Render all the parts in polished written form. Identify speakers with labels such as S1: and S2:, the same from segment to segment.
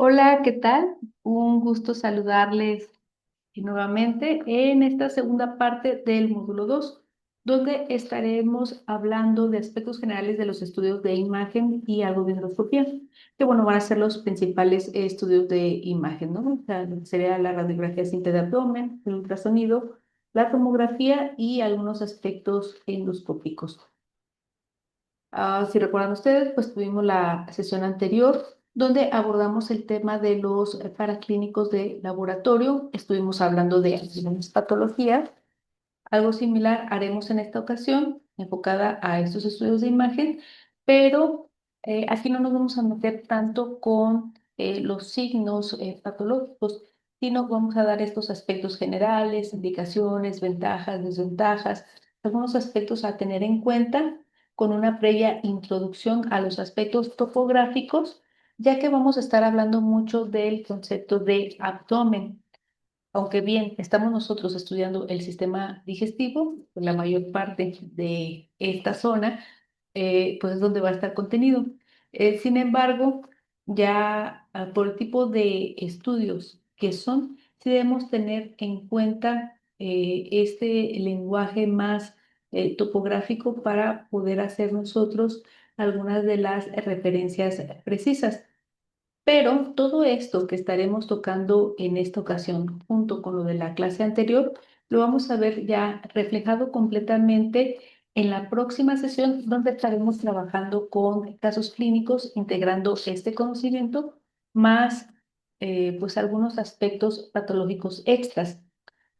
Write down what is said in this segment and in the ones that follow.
S1: Hola, ¿qué tal? Un gusto saludarles nuevamente en esta segunda parte del módulo 2, donde estaremos hablando de aspectos generales de los estudios de imagen y algo de endoscopía, que bueno, van a ser los principales estudios de imagen, ¿no? O sea, lo que sería la radiografía simple de abdomen, el ultrasonido, la tomografía y algunos aspectos endoscópicos. Si recuerdan ustedes, pues tuvimos la sesión anterior donde abordamos el tema de los paraclínicos de laboratorio. Estuvimos hablando de algunas patologías. Algo similar haremos en esta ocasión, enfocada a estos estudios de imagen, pero aquí no nos vamos a meter tanto con los signos patológicos, sino vamos a dar estos aspectos generales, indicaciones, ventajas, desventajas, algunos aspectos a tener en cuenta con una previa introducción a los aspectos topográficos, ya que vamos a estar hablando mucho del concepto de abdomen. Aunque bien estamos nosotros estudiando el sistema digestivo, pues la mayor parte de esta zona, pues es donde va a estar contenido. Sin embargo, ya por el tipo de estudios que son, sí debemos tener en cuenta este lenguaje más topográfico para poder hacer nosotros algunas de las referencias precisas. Pero todo esto que estaremos tocando en esta ocasión, junto con lo de la clase anterior, lo vamos a ver ya reflejado completamente en la próxima sesión, donde estaremos trabajando con casos clínicos, integrando este conocimiento, más pues algunos aspectos patológicos extras.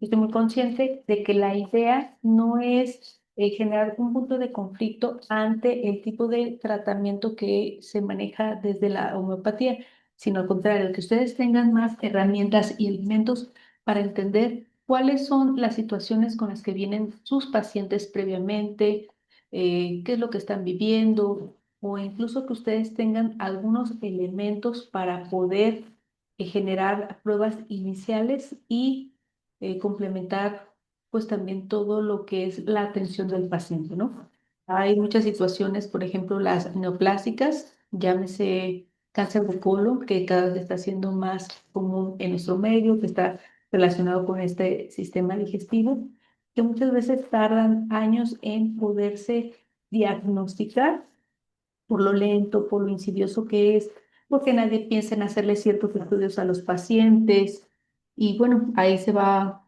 S1: Estoy muy consciente de que la idea no es generar un punto de conflicto ante el tipo de tratamiento que se maneja desde la homeopatía, sino al contrario, que ustedes tengan más herramientas y elementos para entender cuáles son las situaciones con las que vienen sus pacientes previamente, qué es lo que están viviendo, o incluso que ustedes tengan algunos elementos para poder generar pruebas iniciales y complementar pues también todo lo que es la atención del paciente, ¿no? Hay muchas situaciones, por ejemplo, las neoplásicas, llámese cáncer de colon, que cada vez está siendo más común en nuestro medio, que está relacionado con este sistema digestivo, que muchas veces tardan años en poderse diagnosticar por lo lento, por lo insidioso que es, porque nadie piensa en hacerle ciertos estudios a los pacientes. Y bueno, ahí se va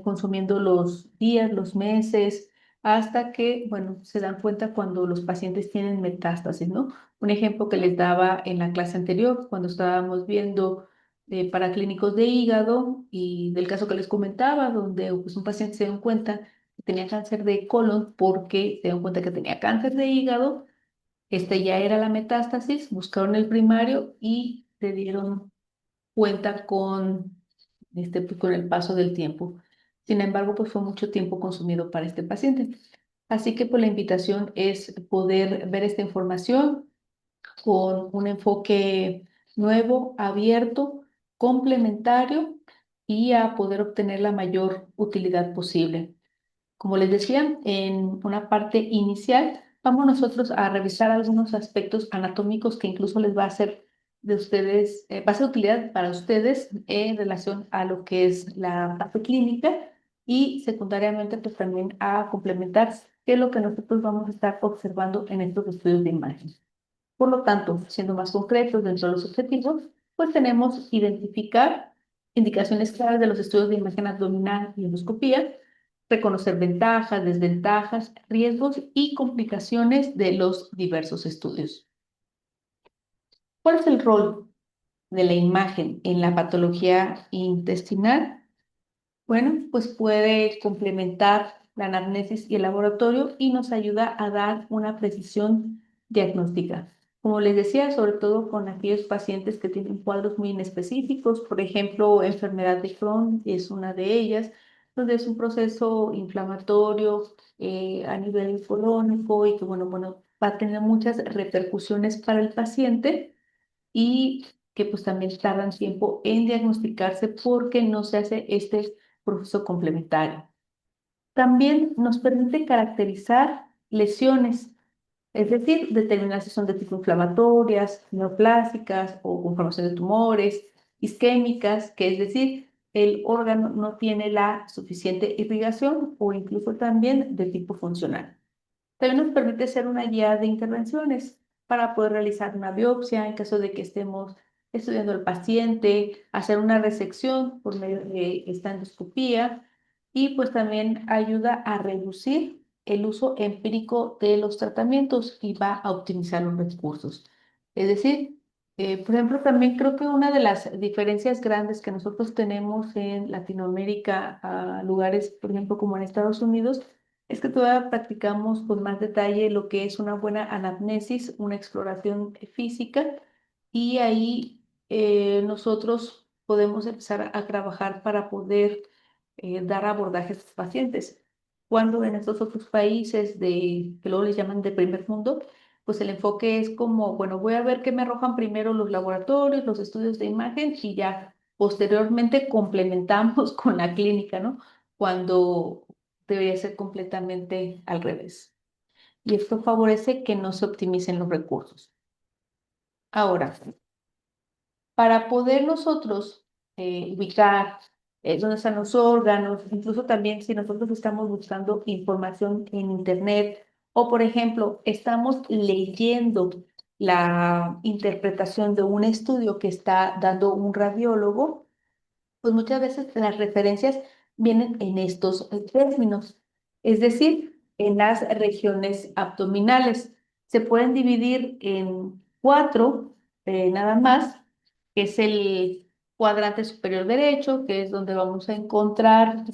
S1: consumiendo los días, los meses, hasta que, bueno, se dan cuenta cuando los pacientes tienen metástasis, ¿no? Un ejemplo que les daba en la clase anterior, cuando estábamos viendo paraclínicos de hígado y del caso que les comentaba, donde pues, un paciente se dio cuenta que tenía cáncer de colon porque se dio cuenta que tenía cáncer de hígado. Este ya era la metástasis, buscaron el primario y se dieron cuenta pues, con el paso del tiempo. Sin embargo, pues fue mucho tiempo consumido para este paciente. Así que pues la invitación es poder ver esta información con un enfoque nuevo, abierto, complementario y a poder obtener la mayor utilidad posible. Como les decía, en una parte inicial vamos nosotros a revisar algunos aspectos anatómicos que incluso les va a ser de ustedes, va a ser utilidad para ustedes en relación a lo que es la parte clínica y secundariamente pues también a complementar qué es lo que nosotros vamos a estar observando en estos estudios de imagen. Por lo tanto, siendo más concretos dentro de los objetivos, pues tenemos identificar indicaciones claras de los estudios de imagen abdominal y endoscopía, reconocer ventajas, desventajas, riesgos y complicaciones de los diversos estudios. ¿Cuál es el rol de la imagen en la patología intestinal? Bueno, pues puede complementar la anamnesis y el laboratorio y nos ayuda a dar una precisión diagnóstica. Como les decía, sobre todo con aquellos pacientes que tienen cuadros muy inespecíficos, por ejemplo, enfermedad de Crohn es una de ellas, donde es un proceso inflamatorio a nivel colónico y que, bueno, va a tener muchas repercusiones para el paciente y que pues también tardan tiempo en diagnosticarse porque no se hace este proceso complementario. También nos permite caracterizar lesiones. Es decir, determinar si son de tipo inflamatorias, neoplásicas o con formación de tumores, isquémicas, que es decir, el órgano no tiene la suficiente irrigación o incluso también de tipo funcional. También nos permite hacer una guía de intervenciones para poder realizar una biopsia en caso de que estemos estudiando al paciente, hacer una resección por medio de esta endoscopía y pues también ayuda a reducir el uso empírico de los tratamientos y va a optimizar los recursos. Es decir, por ejemplo, también creo que una de las diferencias grandes que nosotros tenemos en Latinoamérica a lugares, por ejemplo, como en Estados Unidos, es que todavía practicamos con más detalle lo que es una buena anamnesis, una exploración física, y ahí nosotros podemos empezar a trabajar para poder dar abordajes a los pacientes. Cuando en estos otros países que luego les llaman de primer mundo, pues el enfoque es como, bueno, voy a ver qué me arrojan primero los laboratorios, los estudios de imagen y ya posteriormente complementamos con la clínica, ¿no? Cuando debería ser completamente al revés. Y esto favorece que no se optimicen los recursos. Ahora, para poder nosotros ubicar dónde están los órganos, incluso también si nosotros estamos buscando información en Internet o, por ejemplo, estamos leyendo la interpretación de un estudio que está dando un radiólogo, pues muchas veces las referencias vienen en estos términos, es decir, en las regiones abdominales. Se pueden dividir en cuatro, nada más, que es el cuadrante superior derecho, que es donde vamos a encontrar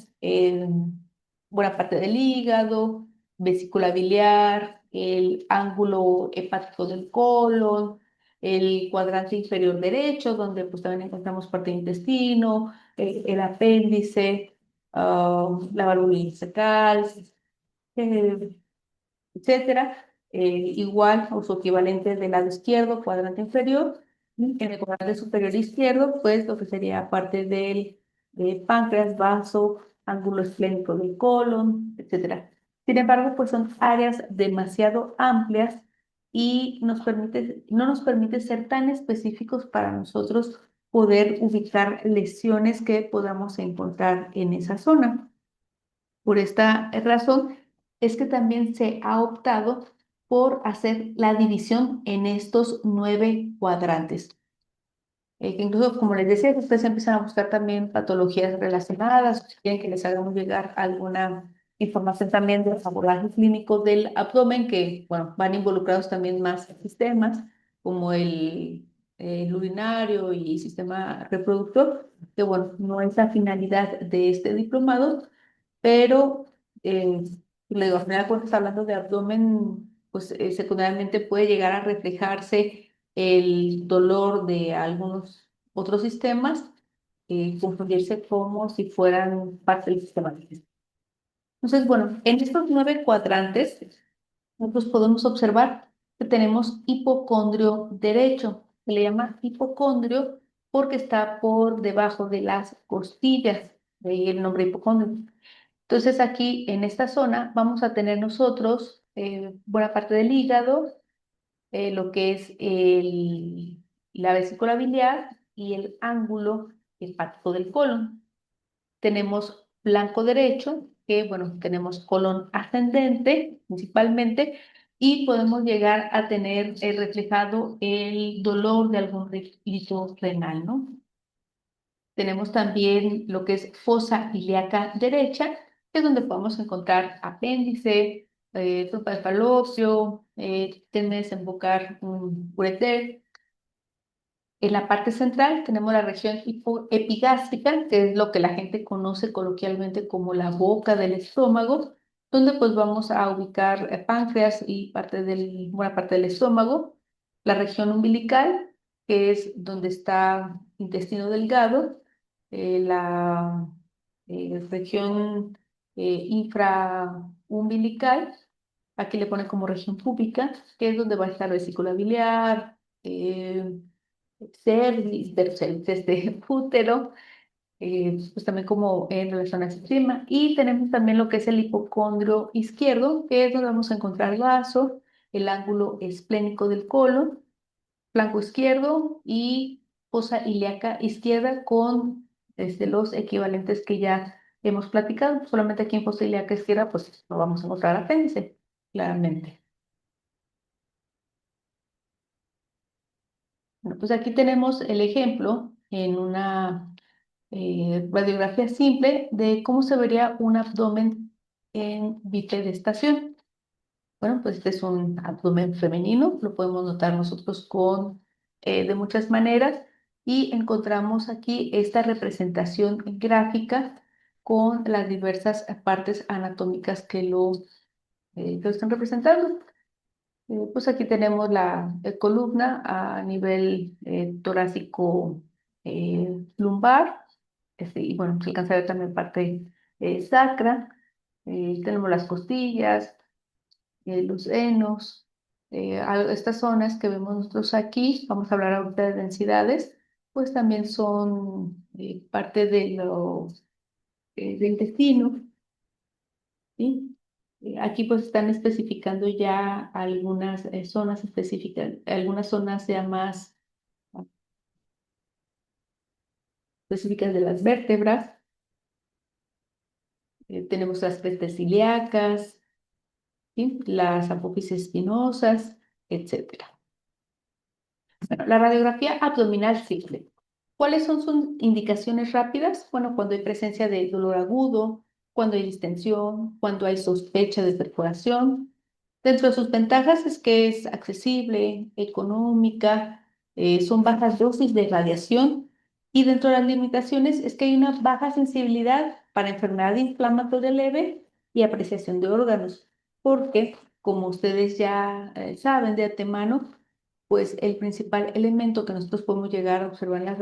S1: buena parte del hígado, vesícula biliar, el ángulo hepático del colon, el cuadrante inferior derecho, donde pues también encontramos parte del intestino, el apéndice, la válvula ileocecal, eh, etcétera. Igual o su equivalente del lado izquierdo, cuadrante inferior. En el cuadrante superior izquierdo, pues lo que sería parte del páncreas, vaso, ángulo esplénico del colon, etcétera. Sin embargo, pues son áreas demasiado amplias y no nos permite ser tan específicos para nosotros poder ubicar lesiones que podamos encontrar en esa zona. Por esta razón es que también se ha optado por hacer la división en estos 9 cuadrantes. Que incluso, como les decía, ustedes empiezan a buscar también patologías relacionadas, si quieren que les hagamos llegar alguna información también del abordaje clínico del abdomen, que, bueno, van involucrados también más sistemas, como el urinario y sistema reproductor, que, bueno, no es la finalidad de este diplomado, pero le digo, al final de cuentas, hablando de abdomen, pues secundariamente puede llegar a reflejarse el dolor de algunos otros sistemas, confundirse como si fueran parte del sistema digestivo. Entonces, bueno, en estos 9 cuadrantes, nosotros podemos observar que tenemos hipocondrio derecho. Se le llama hipocondrio porque está por debajo de las costillas, de ahí el nombre hipocondrio. Entonces aquí en esta zona vamos a tener nosotros buena parte del hígado, lo que es la vesícula biliar y el ángulo hepático del colon. Tenemos flanco derecho, que bueno, tenemos colon ascendente principalmente, y podemos llegar a tener reflejado el dolor de algún líquido renal, ¿no? Tenemos también lo que es fosa ilíaca derecha, que es donde podemos encontrar apéndice, trompa de falopio, tiende a desembocar un ureter. En la parte central tenemos la región epigástrica, que es lo que la gente conoce coloquialmente como la boca del estómago, donde pues vamos a ubicar páncreas y buena parte del estómago. La región umbilical, que es donde está intestino delgado. La región infraumbilical, aquí le pone como región púbica, que es donde va a estar vesícula biliar, cervix, cervix, útero, pues también como en relación al sistema. Y tenemos también lo que es el hipocondrio izquierdo, que es donde vamos a encontrar vaso, el ángulo esplénico del colon, flanco izquierdo y fosa ilíaca izquierda con los equivalentes que ya hemos platicado. Solamente aquí en fosa ilíaca izquierda, pues no vamos a encontrar apéndice, claramente. Bueno, pues aquí tenemos el ejemplo en una radiografía simple de cómo se vería un abdomen en bipedestación. Bueno, pues este es un abdomen femenino, lo podemos notar nosotros de muchas maneras y encontramos aquí esta representación gráfica con las diversas partes anatómicas que lo están representando. Pues aquí tenemos la columna a nivel torácico lumbar, y bueno, se alcanza a ver también parte sacra, tenemos las costillas, los senos, estas zonas que vemos nosotros aquí, vamos a hablar ahorita de densidades, pues también son parte del intestino, ¿sí? Aquí pues están especificando ya algunas zonas específicas, algunas zonas ya más específicas de las vértebras. Tenemos las crestas ilíacas, ¿sí? Las apófisis espinosas, etcétera. Bueno, la radiografía abdominal simple. ¿Cuáles son sus indicaciones rápidas? Bueno, cuando hay presencia de dolor agudo, cuando hay distensión, cuando hay sospecha de perforación. Dentro de sus ventajas es que es accesible, económica, son bajas dosis de radiación y dentro de las limitaciones es que hay una baja sensibilidad para enfermedad inflamatoria leve y apreciación de órganos, porque como ustedes ya saben de antemano, pues el principal elemento que nosotros podemos llegar a observar en las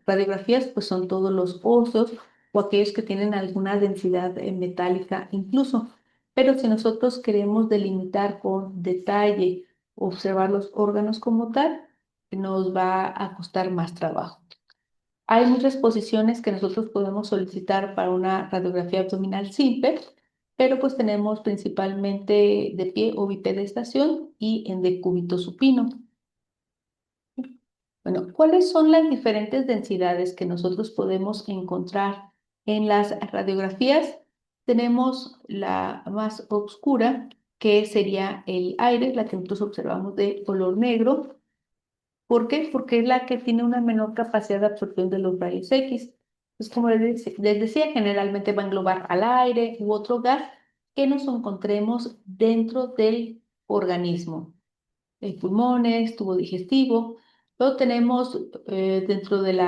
S1: radiografías, pues son todos los óseos o aquellos que tienen alguna densidad metálica incluso. Pero si nosotros queremos delimitar con detalle, observar los órganos como tal, nos va a costar más trabajo. Hay muchas posiciones que nosotros podemos solicitar para una radiografía abdominal simple, pero pues tenemos principalmente de pie o bipedestación y en decúbito supino. Bueno, ¿cuáles son las diferentes densidades que nosotros podemos encontrar en las radiografías? Tenemos la más oscura, que sería el aire, la que nosotros observamos de color negro. ¿Por qué? Porque es la que tiene una menor capacidad de absorción de los rayos X. Pues como les decía, generalmente va a englobar al aire u otro gas que nos encontremos dentro del organismo, pulmones, tubo digestivo. Luego tenemos dentro del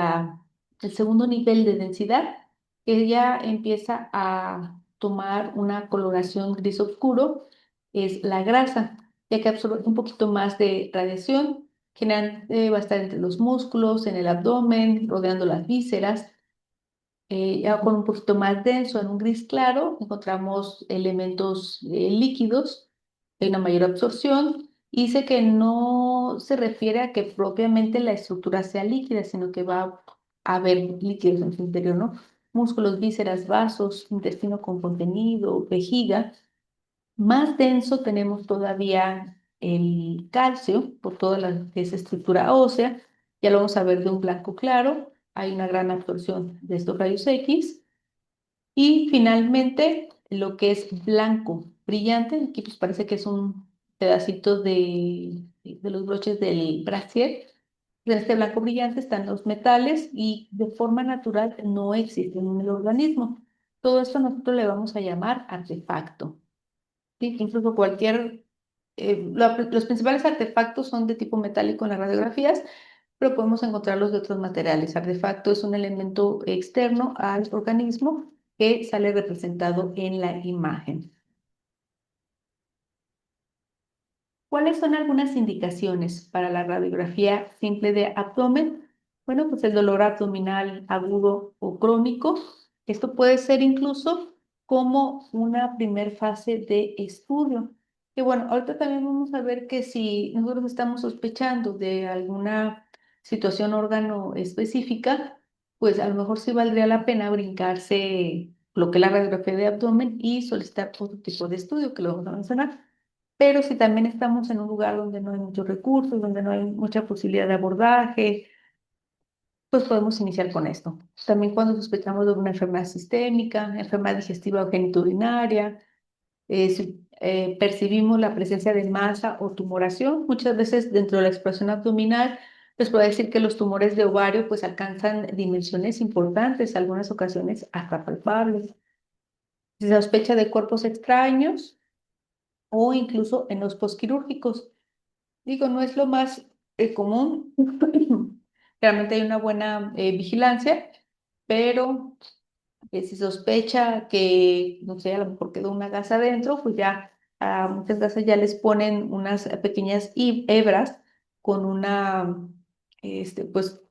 S1: segundo nivel de densidad, que ya empieza a tomar una coloración gris oscuro, es la grasa, ya que absorbe un poquito más de radiación, generalmente va a estar entre los músculos, en el abdomen, rodeando las vísceras. Ya con un poquito más denso, en un gris claro, encontramos elementos líquidos, hay una mayor absorción, y dice que no se refiere a que propiamente la estructura sea líquida, sino que va a haber líquidos en su interior, ¿no? Músculos, vísceras, vasos, intestino con contenido, vejiga. Más denso tenemos todavía el calcio, por toda la que es estructura ósea, ya lo vamos a ver de un blanco claro, hay una gran absorción de estos rayos X. Y finalmente, lo que es blanco brillante, aquí pues parece que es un pedacito de los broches del brasier. En este blanco brillante están los metales y de forma natural no existen en el organismo. Todo esto nosotros le vamos a llamar artefacto. ¿Sí? Incluso los principales artefactos son de tipo metálico en las radiografías, pero podemos encontrarlos de otros materiales. Artefacto es un elemento externo al organismo que sale representado en la imagen. ¿Cuáles son algunas indicaciones para la radiografía simple de abdomen? Bueno, pues el dolor abdominal agudo o crónico. Esto puede ser incluso como una primer fase de estudio. Que bueno, ahorita también vamos a ver que si nosotros estamos sospechando de alguna situación órgano específica, pues a lo mejor sí valdría la pena brincarse lo que es la radiografía de abdomen y solicitar otro tipo de estudio que lo vamos a mencionar. Pero si también estamos en un lugar donde no hay muchos recursos, donde no hay mucha posibilidad de abordaje, pues podemos iniciar con esto. También cuando sospechamos de una enfermedad sistémica, enfermedad digestiva o genitourinaria, si percibimos la presencia de masa o tumoración, muchas veces dentro de la exploración abdominal, les puedo decir que los tumores de ovario pues alcanzan dimensiones importantes, algunas ocasiones hasta palpables. Se sospecha de cuerpos extraños o incluso en los posquirúrgicos. Digo, no es lo más común. Realmente hay una buena vigilancia, pero si sospecha que, no sé, a lo mejor quedó una gasa adentro, pues ya a muchas gasas ya les ponen unas pequeñas hebras con una, pues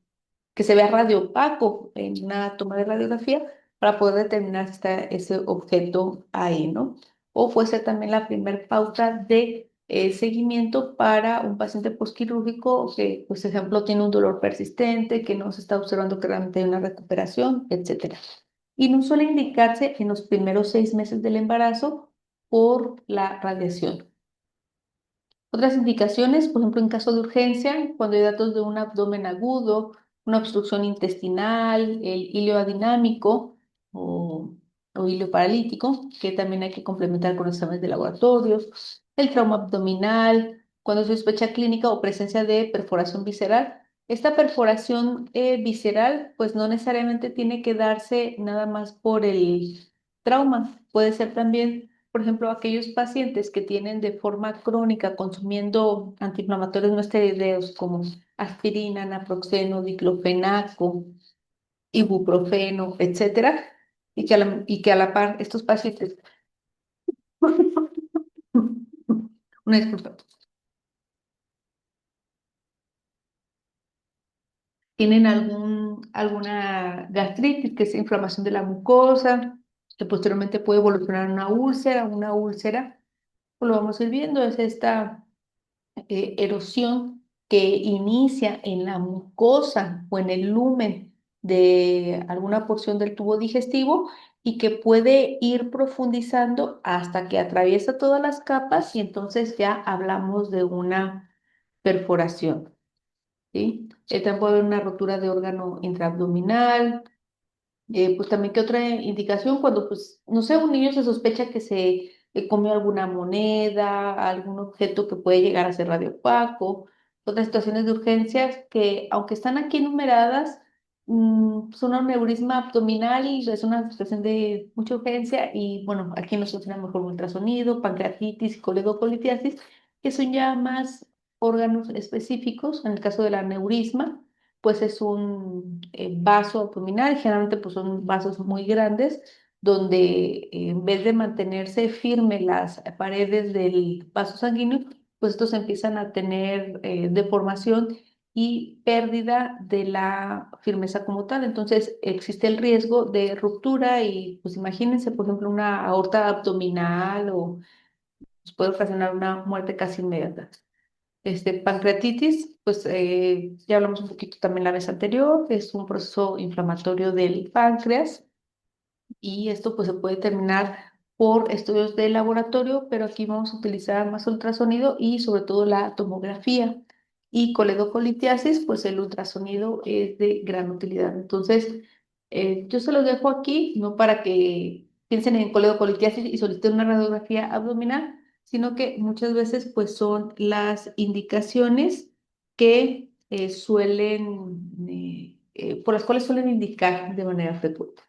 S1: que se vea radiopaco en una toma de radiografía para poder determinar si está ese objeto ahí, ¿no? O puede ser también la primer pauta de seguimiento para un paciente posquirúrgico que, pues, por ejemplo, tiene un dolor persistente, que no se está observando que realmente hay una recuperación, etcétera. Y no suele indicarse en los primeros 6 meses del embarazo por la radiación. Otras indicaciones, por ejemplo, en caso de urgencia, cuando hay datos de un abdomen agudo, una obstrucción intestinal, el hilo adinámico o, o hilo paralítico, que también hay que complementar con exámenes de laboratorios, el trauma abdominal, cuando se sospecha clínica o presencia de perforación visceral. Esta perforación visceral, pues no necesariamente tiene que darse nada más por el trauma, puede ser también por ejemplo, aquellos pacientes que tienen de forma crónica consumiendo antiinflamatorios no esteroideos como aspirina, naproxeno, diclofenaco, ibuprofeno, etcétera, y que a la par estos pacientes, una disculpa, tienen alguna gastritis, que es inflamación de la mucosa, que posteriormente puede evolucionar a una úlcera, pues lo vamos a ir viendo, es esta erosión que inicia en la mucosa o en el lumen de alguna porción del tubo digestivo y que puede ir profundizando hasta que atraviesa todas las capas y entonces ya hablamos de una perforación, ¿sí? También puede haber una rotura de órgano intraabdominal, pues también, ¿qué otra indicación? Cuando, pues, no sé, un niño se sospecha que se comió alguna moneda, algún objeto que puede llegar a ser radiopaco, otras situaciones de urgencias que, aunque están aquí enumeradas, son un aneurisma abdominal y es una situación de mucha urgencia y, bueno, aquí nos funciona mejor un ultrasonido, pancreatitis, coledocolitiasis, que son ya más órganos específicos, en el caso del aneurisma pues es un vaso abdominal, generalmente pues son vasos muy grandes, donde en vez de mantenerse firmes las paredes del vaso sanguíneo, pues estos empiezan a tener deformación y pérdida de la firmeza como tal. Entonces existe el riesgo de ruptura y pues imagínense, por ejemplo, una aorta abdominal o pues, puede ocasionar una muerte casi inmediata. Pancreatitis, pues ya hablamos un poquito también la vez anterior, es un proceso inflamatorio del páncreas y esto pues se puede determinar por estudios de laboratorio, pero aquí vamos a utilizar más ultrasonido y sobre todo la tomografía. Y coledocolitiasis, pues el ultrasonido es de gran utilidad. Entonces, yo se los dejo aquí, no para que piensen en coledocolitiasis y soliciten una radiografía abdominal, sino que muchas veces pues son las indicaciones que por las cuales suelen indicar de manera frecuente.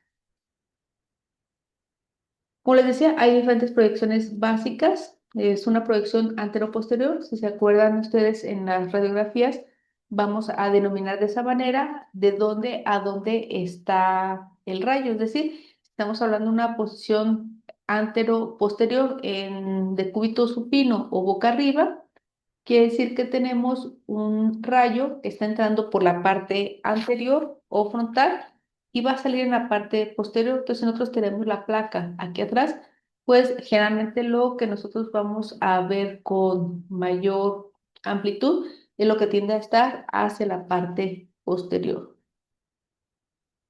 S1: Como les decía, hay diferentes proyecciones básicas. Es una proyección antero-posterior. Si se acuerdan ustedes en las radiografías, vamos a denominar de esa manera de dónde a dónde está el rayo. Es decir, estamos hablando de una posición antero-posterior en decúbito supino o boca arriba. Quiere decir que tenemos un rayo que está entrando por la parte anterior o frontal y va a salir en la parte posterior. Entonces nosotros tenemos la placa aquí atrás, pues generalmente lo que nosotros vamos a ver con mayor amplitud es lo que tiende a estar hacia la parte posterior.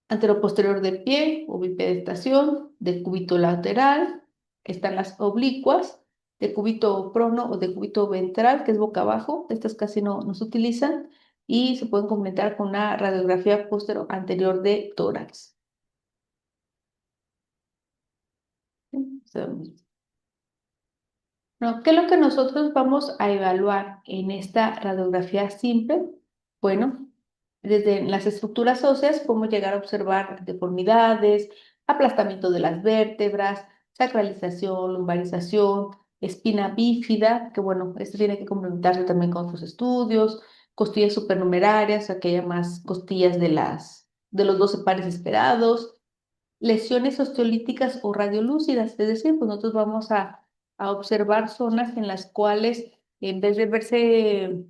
S1: Anteroposterior del pie o bipedestación, decúbito lateral, están las oblicuas decúbito prono o decúbito ventral, que es boca abajo. Estas casi no se utilizan y se pueden complementar con una radiografía póstero anterior de tórax. ¿Sí? No, ¿qué es lo que nosotros vamos a evaluar en esta radiografía simple? Bueno, desde las estructuras óseas podemos llegar a observar deformidades, aplastamiento de las vértebras, sacralización, lumbarización, espina bífida, que bueno, esto tiene que complementarse también con otros estudios, costillas supernumerarias, aquellas más costillas de los 12 pares esperados, lesiones osteolíticas o radiolúcidas, es decir, pues nosotros vamos a observar zonas en las cuales en vez de verse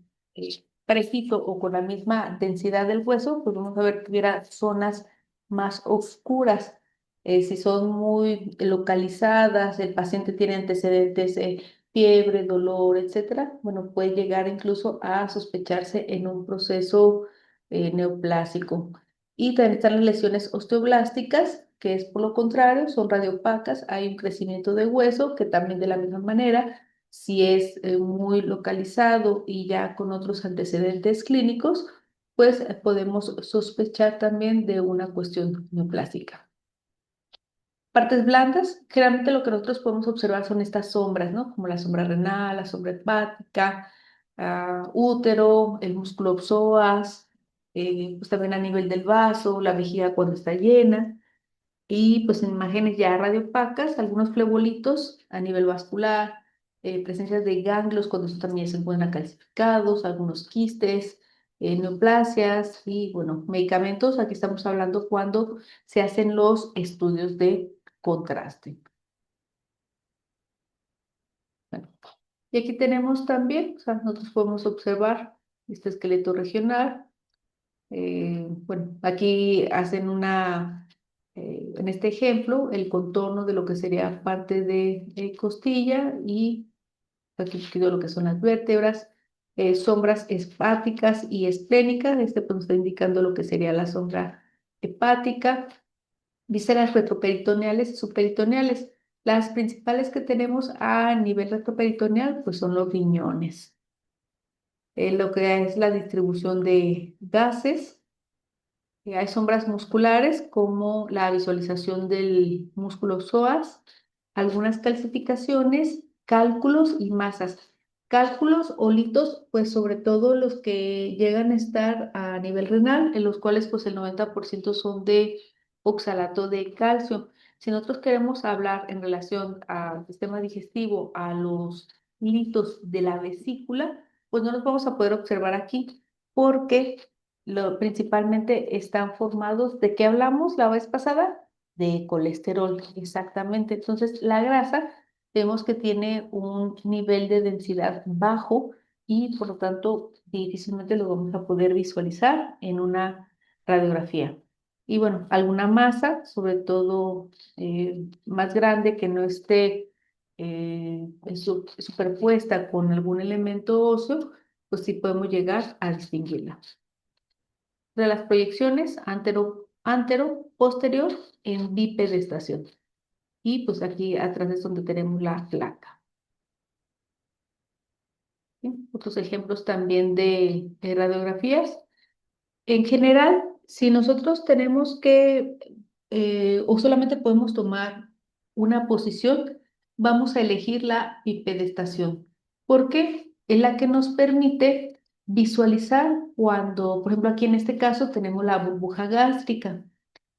S1: parejito o con la misma densidad del hueso, pues vamos a ver que hubiera zonas más oscuras. Si son muy localizadas, el paciente tiene antecedentes de fiebre, dolor, etcétera, bueno, puede llegar incluso a sospecharse en un proceso neoplásico. Y también están las lesiones osteoblásticas, que es por lo contrario, son radiopacas, hay un crecimiento de hueso que también de la misma manera, si es muy localizado y ya con otros antecedentes clínicos, pues podemos sospechar también de una cuestión neoplásica. Partes blandas, generalmente lo que nosotros podemos observar son estas sombras, ¿no? Como la sombra renal, la sombra hepática, útero, el músculo psoas, pues también a nivel del vaso, la vejiga cuando está llena. Y pues en imágenes ya radiopacas, algunos flebolitos a nivel vascular, presencias de ganglios cuando estos también se encuentran calcificados, algunos quistes, neoplasias y bueno, medicamentos. Aquí estamos hablando cuando se hacen los estudios de contraste. Bueno, y aquí tenemos también, o sea, nosotros podemos observar este esqueleto regional. Bueno, aquí hacen en este ejemplo, el contorno de lo que sería parte de costilla y aquí quedó lo que son las vértebras, sombras hepáticas y esplénicas. Este pues nos está indicando lo que sería la sombra hepática, vísceras retroperitoneales y subperitoneales. Las principales que tenemos a nivel retroperitoneal, pues son los riñones. Lo que es la distribución de gases. Hay sombras musculares como la visualización del músculo psoas, algunas calcificaciones, cálculos y masas. Cálculos o litos, pues sobre todo los que llegan a estar a nivel renal, en los cuales pues el 90% son de oxalato de calcio. Si nosotros queremos hablar en relación al sistema digestivo, a los litos de la vesícula, pues no los vamos a poder observar aquí porque principalmente están formados, ¿de qué hablamos la vez pasada? De colesterol, exactamente. Entonces, la grasa vemos que tiene un nivel de densidad bajo y por lo tanto difícilmente lo vamos a poder visualizar en una radiografía. Y bueno, alguna masa, sobre todo más grande, que no esté superpuesta con algún elemento óseo, pues sí podemos llegar a distinguirla de las proyecciones antero, posterior en bipedestación. Y pues aquí atrás es donde tenemos la placa. ¿Sí? Otros ejemplos también de radiografías. En general, si nosotros tenemos o solamente podemos tomar una posición, vamos a elegir la bipedestación, porque es la que nos permite visualizar cuando, por ejemplo, aquí en este caso tenemos la burbuja gástrica.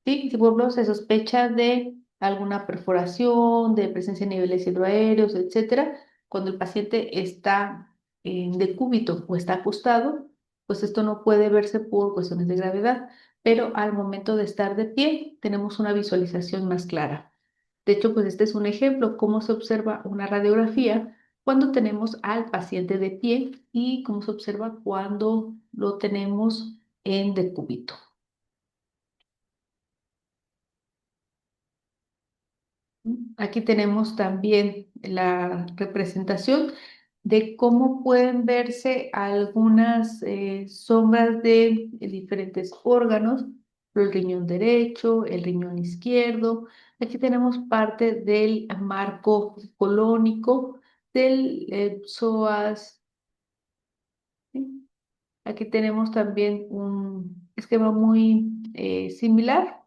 S1: Sí, si por ejemplo se sospecha de alguna perforación, de presencia de niveles hidroaéreos, etcétera, cuando el paciente está en decúbito o está acostado, pues esto no puede verse por cuestiones de gravedad, pero al momento de estar de pie tenemos una visualización más clara. De hecho, pues este es un ejemplo, cómo se observa una radiografía cuando tenemos al paciente de pie y cómo se observa cuando lo tenemos en decúbito. Aquí tenemos también la representación de cómo pueden verse algunas sombras de diferentes órganos, el riñón derecho, el riñón izquierdo. Aquí tenemos parte del marco colónico del psoas, ¿sí? Aquí tenemos también un esquema muy similar,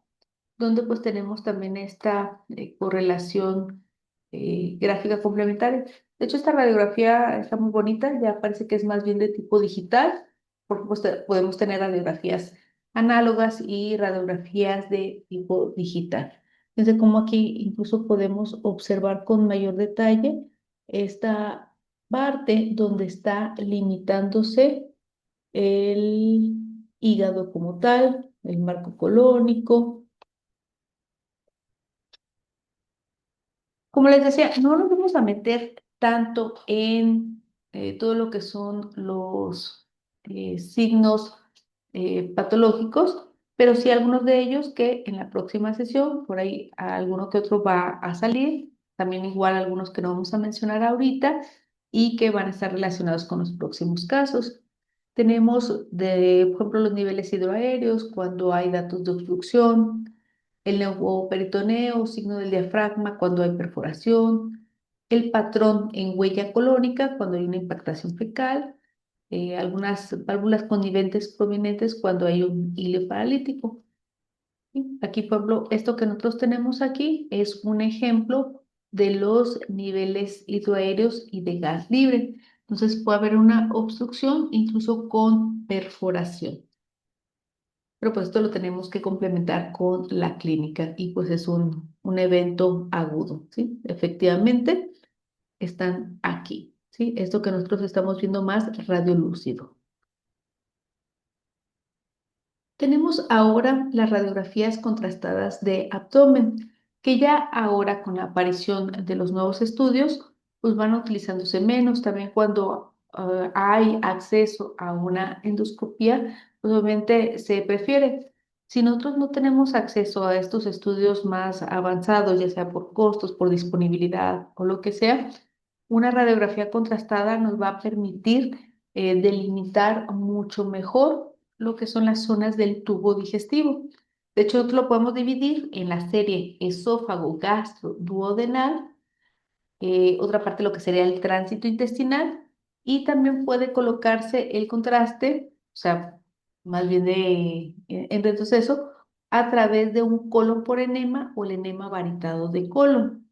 S1: donde pues tenemos también esta correlación gráfica complementaria. De hecho, esta radiografía está muy bonita, ya parece que es más bien de tipo digital, porque pues, podemos tener radiografías análogas y radiografías de tipo digital. Fíjense cómo aquí incluso podemos observar con mayor detalle esta parte donde está limitándose el hígado como tal, el marco colónico. Como les decía, no nos vamos a meter tanto en todo lo que son los signos patológicos, pero sí algunos de ellos que en la próxima sesión, por ahí alguno que otro va a salir, también igual algunos que no vamos a mencionar ahorita y que van a estar relacionados con los próximos casos. Tenemos, por ejemplo, los niveles hidroaéreos, cuando hay datos de obstrucción, el neumoperitoneo, signo del diafragma cuando hay perforación, el patrón en huella colónica cuando hay una impactación fecal, algunas válvulas conniventes prominentes cuando hay un hilo paralítico. ¿Sí? Aquí, por ejemplo, esto que nosotros tenemos aquí es un ejemplo de los niveles hidroaéreos y de gas libre. Entonces puede haber una obstrucción incluso con perforación. Pero pues esto lo tenemos que complementar con la clínica y pues es un evento agudo, ¿sí? Efectivamente, están aquí, ¿sí? Esto que nosotros estamos viendo más radiolúcido. Tenemos ahora las radiografías contrastadas de abdomen, que ya ahora con la aparición de los nuevos estudios, pues van utilizándose menos. También cuando hay acceso a una endoscopía, pues obviamente se prefiere. Si nosotros no tenemos acceso a estos estudios más avanzados, ya sea por costos, por disponibilidad o lo que sea, una radiografía contrastada nos va a permitir delimitar mucho mejor lo que son las zonas del tubo digestivo. De hecho, lo podemos dividir en la serie esófago, gastro, duodenal, otra parte lo que sería el tránsito intestinal, y también puede colocarse el contraste, o sea, más bien en retroceso, a través de un colon por enema o el enema varitado de colon.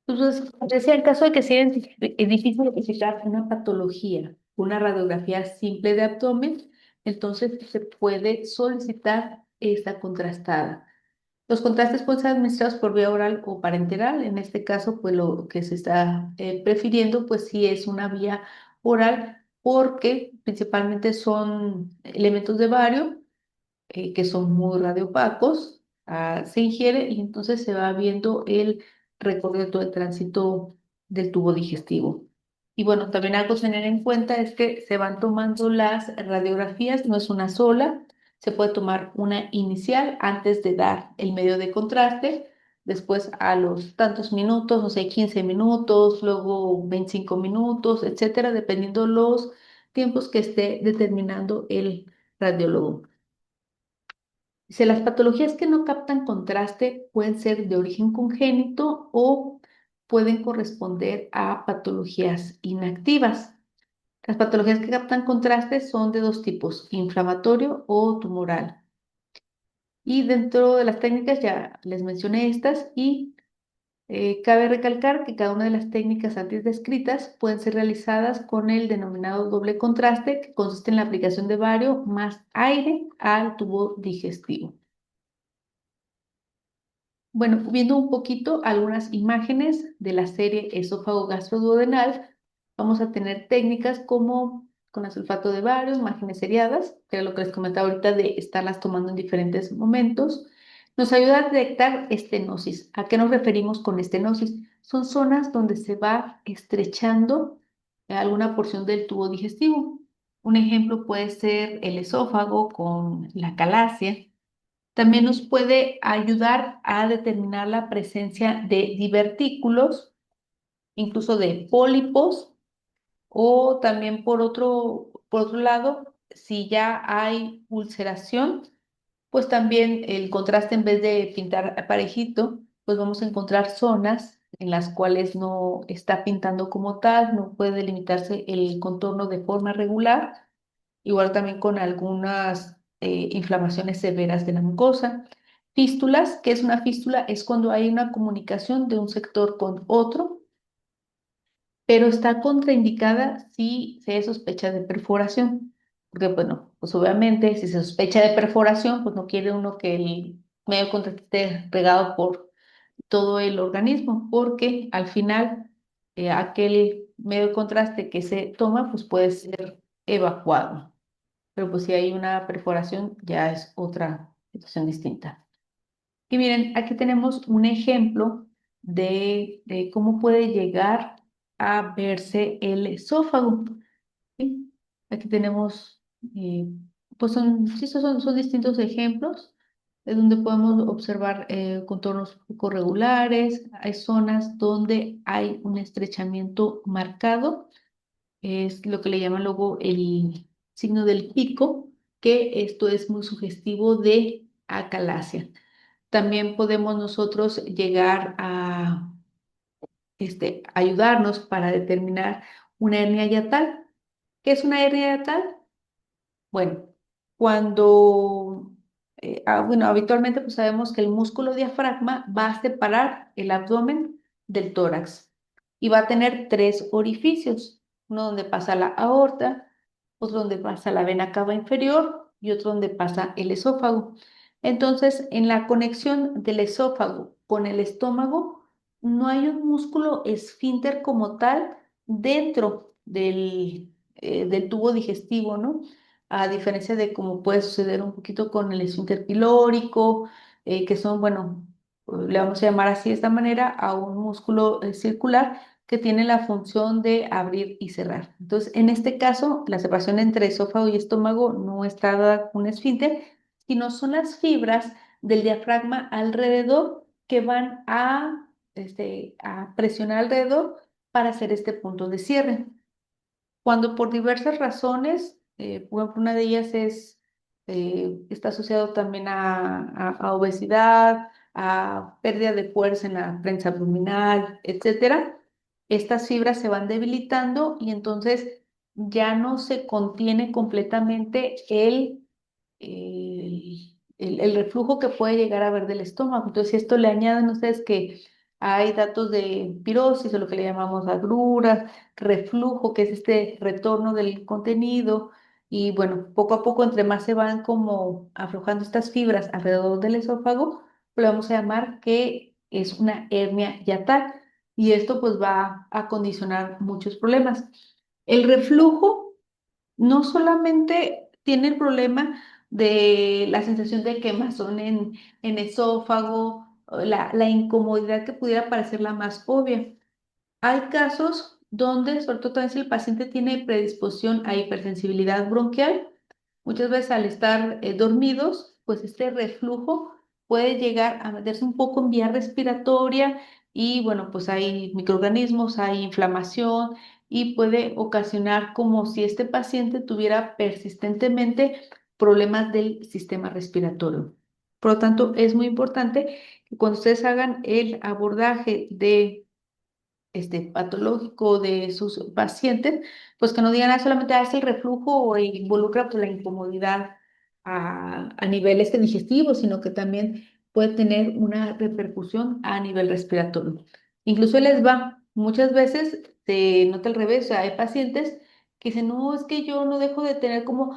S1: Entonces, decía, en caso de que sea es difícil identificar una patología, una radiografía simple de abdomen, entonces se puede solicitar esta contrastada. Los contrastes pueden ser administrados por vía oral o parenteral. En este caso, pues lo que se está prefiriendo, pues sí es una vía oral, porque principalmente son elementos de bario que son muy radiopacos, se ingiere y entonces se va viendo el recorrido de todo el tránsito del tubo digestivo. Y bueno, también algo a tener en cuenta es que se van tomando las radiografías, no es una sola, se puede tomar una inicial antes de dar el medio de contraste, después a los tantos minutos, no sé, 15 minutos, luego 25 minutos, etcétera, dependiendo los tiempos que esté determinando el radiólogo. Dice, las patologías que no captan contraste pueden ser de origen congénito o pueden corresponder a patologías inactivas. Las patologías que captan contraste son de dos tipos, inflamatorio o tumoral. Y dentro de las técnicas ya les mencioné estas y cabe recalcar que cada una de las técnicas antes descritas pueden ser realizadas con el denominado doble contraste, que consiste en la aplicación de bario más aire al tubo digestivo. Bueno, viendo un poquito algunas imágenes de la serie esófago gastroduodenal, vamos a tener técnicas como con sulfato de bario, imágenes seriadas, que era lo que les comentaba ahorita de estarlas tomando en diferentes momentos. Nos ayuda a detectar estenosis. ¿A qué nos referimos con estenosis? Son zonas donde se va estrechando alguna porción del tubo digestivo. Un ejemplo puede ser el esófago con la calasia. También nos puede ayudar a determinar la presencia de divertículos, incluso de pólipos, o también por otro lado, si ya hay ulceración, pues también el contraste en vez de pintar parejito, pues vamos a encontrar zonas en las cuales no está pintando como tal, no puede delimitarse el contorno de forma regular, igual también con algunas inflamaciones severas de la mucosa. Fístulas, ¿qué es una fístula? Es cuando hay una comunicación de un sector con otro, pero está contraindicada si se sospecha de perforación. Porque, bueno, pues obviamente si se sospecha de perforación, pues no quiere uno que el medio de contacto esté regado por todo el organismo, porque al final aquel medio de contraste que se toma, pues puede ser evacuado. Pero pues si hay una perforación, ya es otra situación distinta. Y miren, aquí tenemos un ejemplo de cómo puede llegar a verse el esófago. ¿Sí? Aquí tenemos, pues sí, son distintos ejemplos de donde podemos observar contornos poco regulares. Hay zonas donde hay un estrechamiento marcado, es lo que le llaman luego el signo del pico, que esto es muy sugestivo de acalasia. También podemos nosotros llegar a ayudarnos para determinar una hernia yatal. ¿Qué es una hernia yatal? Bueno, cuando, bueno, habitualmente pues sabemos que el músculo diafragma va a separar el abdomen del tórax y va a tener tres orificios, uno donde pasa la aorta, otro donde pasa la vena cava inferior y otro donde pasa el esófago. Entonces, en la conexión del esófago con el estómago, no hay un músculo esfínter como tal dentro del tubo digestivo, ¿no? A diferencia de cómo puede suceder un poquito con el esfínter pilórico, que son, bueno, le vamos a llamar así de esta manera a un músculo circular que tiene la función de abrir y cerrar. Entonces, en este caso, la separación entre esófago y estómago no está dada con un esfínter, sino son las fibras del diafragma alrededor que van a presionar alrededor para hacer este punto de cierre. Cuando por diversas razones, por ejemplo, una de ellas está asociado también a obesidad, a pérdida de fuerza en la prensa abdominal, etcétera, estas fibras se van debilitando y entonces ya no se contiene completamente el reflujo que puede llegar a haber del estómago. Entonces, si esto le añaden ustedes que hay datos de pirosis o lo que le llamamos agruras, reflujo, que es este retorno del contenido, y bueno, poco a poco, entre más se van como aflojando estas fibras alrededor del esófago, lo vamos a llamar que es una hernia yatal, y esto pues va a condicionar muchos problemas. El reflujo no solamente tiene el problema de la sensación de quemazón en esófago, o la incomodidad que pudiera parecer la más obvia. Hay casos donde, sobre todo también si el paciente tiene predisposición a hipersensibilidad bronquial, muchas veces al estar dormidos, pues este reflujo puede llegar a meterse un poco en vía respiratoria y bueno, pues hay microorganismos, hay inflamación y puede ocasionar como si este paciente tuviera persistentemente problemas del sistema respiratorio. Por lo tanto, es muy importante que cuando ustedes hagan el abordaje de patológico de sus pacientes, pues que no digan solamente hace el reflujo o involucra pues, la incomodidad a nivel digestivo, sino que también puede tener una repercusión a nivel respiratorio. Incluso les va, muchas veces se nota al revés, o sea, hay pacientes que dicen, no, es que yo no dejo de tener como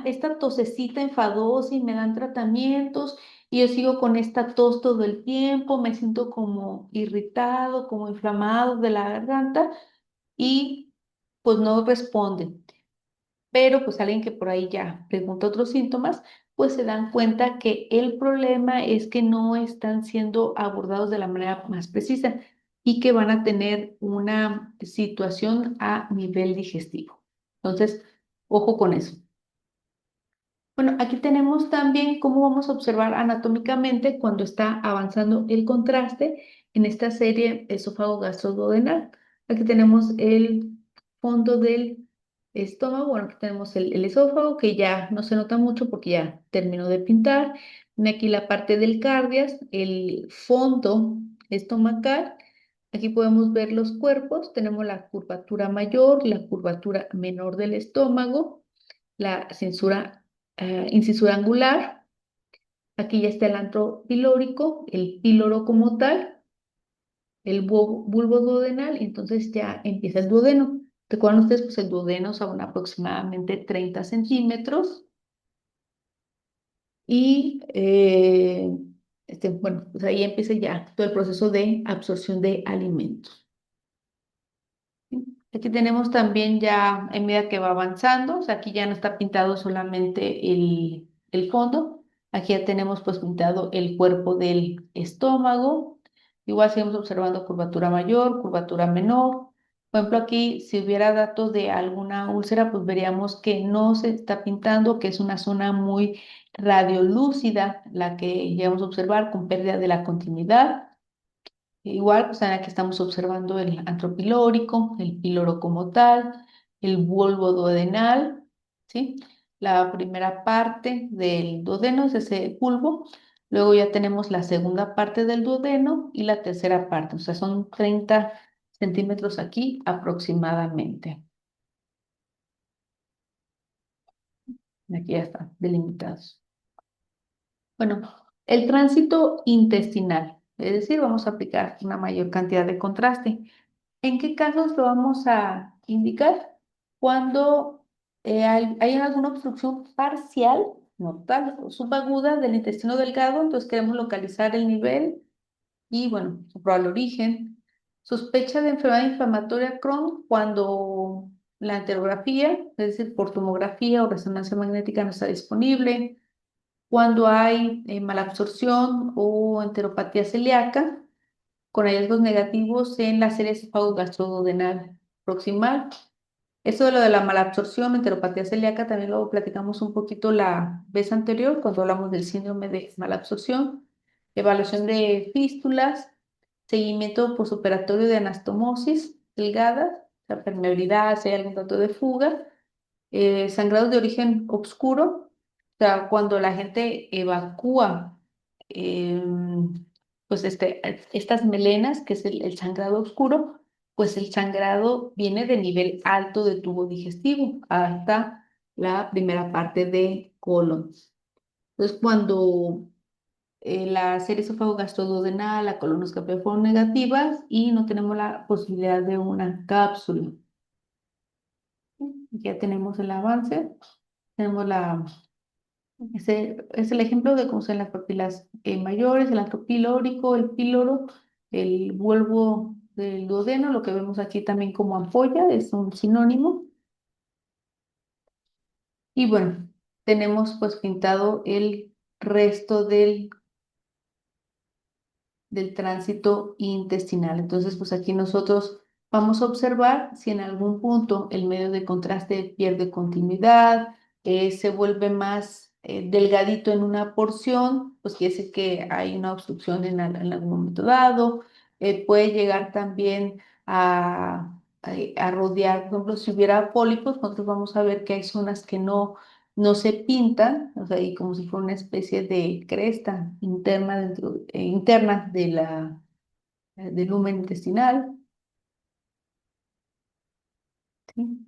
S1: esta tosecita enfadosa y me dan tratamientos y yo sigo con esta tos todo el tiempo, me siento como irritado, como inflamado de la garganta y pues no responden. Pero pues alguien que por ahí ya pregunta otros síntomas, pues se dan cuenta que el problema es que no están siendo abordados de la manera más precisa y que van a tener una situación a nivel digestivo. Entonces, ojo con eso. Bueno, aquí tenemos también cómo vamos a observar anatómicamente cuando está avanzando el contraste en esta serie esófago gastroduodenal. Aquí tenemos el fondo del estómago, bueno, aquí tenemos el esófago que ya no se nota mucho porque ya terminó de pintar. Tiene aquí la parte del cardias, el fondo estomacal Aquí podemos ver los cuerpos. Tenemos la curvatura mayor, la curvatura menor del estómago, la incisura angular. Aquí ya está el antro pilórico, el píloro como tal, el bulbo duodenal, y entonces ya empieza el duodeno. Recuerdan ustedes, pues el duodeno son aproximadamente 30 centímetros y bueno, pues ahí empieza ya todo el proceso de absorción de alimentos. ¿Sí? Aquí tenemos también ya, en medida que va avanzando, o sea, aquí ya no está pintado solamente el fondo, aquí ya tenemos pues pintado el cuerpo del estómago, igual seguimos observando curvatura mayor, curvatura menor. Por ejemplo, aquí si hubiera datos de alguna úlcera, pues veríamos que no se está pintando, que es una zona muy radiolúcida, la que llegamos a observar con pérdida de la continuidad. Igual, pues aquí estamos observando el antropilórico, el píloro como tal, el bulbo duodenal, ¿sí? La primera parte del duodeno es ese bulbo, luego ya tenemos la segunda parte del duodeno y la tercera parte, o sea, son 30 centímetros aquí aproximadamente. Aquí ya están delimitados. Bueno, el tránsito intestinal, es decir, vamos a aplicar una mayor cantidad de contraste. ¿En qué casos lo vamos a indicar? Cuando hay alguna obstrucción parcial, no tal, o subaguda del intestino delgado, entonces queremos localizar el nivel y, bueno, su probable origen. Sospecha de enfermedad inflamatoria Crohn cuando la enterografía, es decir, por tomografía o resonancia magnética no está disponible. Cuando hay malabsorción o enteropatía celíaca con hallazgos negativos en la serie esófago-gastroduodenal proximal. Eso de lo de la malabsorción, enteropatía celíaca, también lo platicamos un poquito la vez anterior cuando hablamos del síndrome de malabsorción. Evaluación de fístulas, seguimiento posoperatorio de anastomosis delgada, la permeabilidad, si hay algún dato de fuga, sangrados de origen oscuro, o sea, cuando la gente evacúa pues estas melenas, que es el sangrado oscuro, pues el sangrado viene de nivel alto de tubo digestivo hasta la primera parte de colon. Entonces, cuando la serie esófago-gastroduodenal, la colonoscopia fueron negativas y no tenemos la posibilidad de una cápsula. Ya tenemos el avance, tenemos ese es el ejemplo de cómo son las papilas mayores, el antropilórico, el píloro, el bulbo del duodeno, lo que vemos aquí también como ampolla, es un sinónimo. Y bueno, tenemos pues pintado el resto del tránsito intestinal. Entonces, pues aquí nosotros vamos a observar si en algún punto el medio de contraste pierde continuidad, se vuelve más delgadito en una porción, pues quiere decir que hay una obstrucción en algún momento dado. Puede llegar también a rodear, por ejemplo, si hubiera pólipos, nosotros vamos a ver que hay zonas que no se pintan, o sea, y como si fuera una especie de cresta interna interna del lumen intestinal. ¿Sí?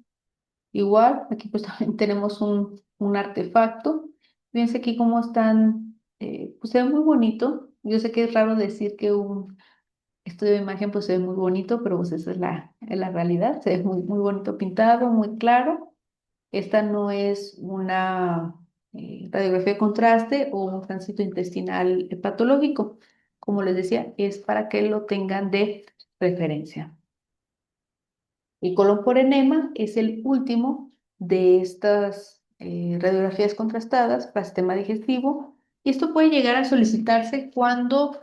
S1: Igual, aquí pues también tenemos un artefacto. Fíjense aquí cómo están, pues se ve muy bonito. Yo sé que es raro decir que un estudio de imagen pues se ve muy bonito, pero pues esa es la realidad. Se ve muy, muy bonito pintado, muy claro. Esta no es una radiografía de contraste o un tránsito intestinal patológico. Como les decía, es para que lo tengan de referencia. El colon por enema es el último de estas radiografías contrastadas para sistema digestivo y esto puede llegar a solicitarse cuando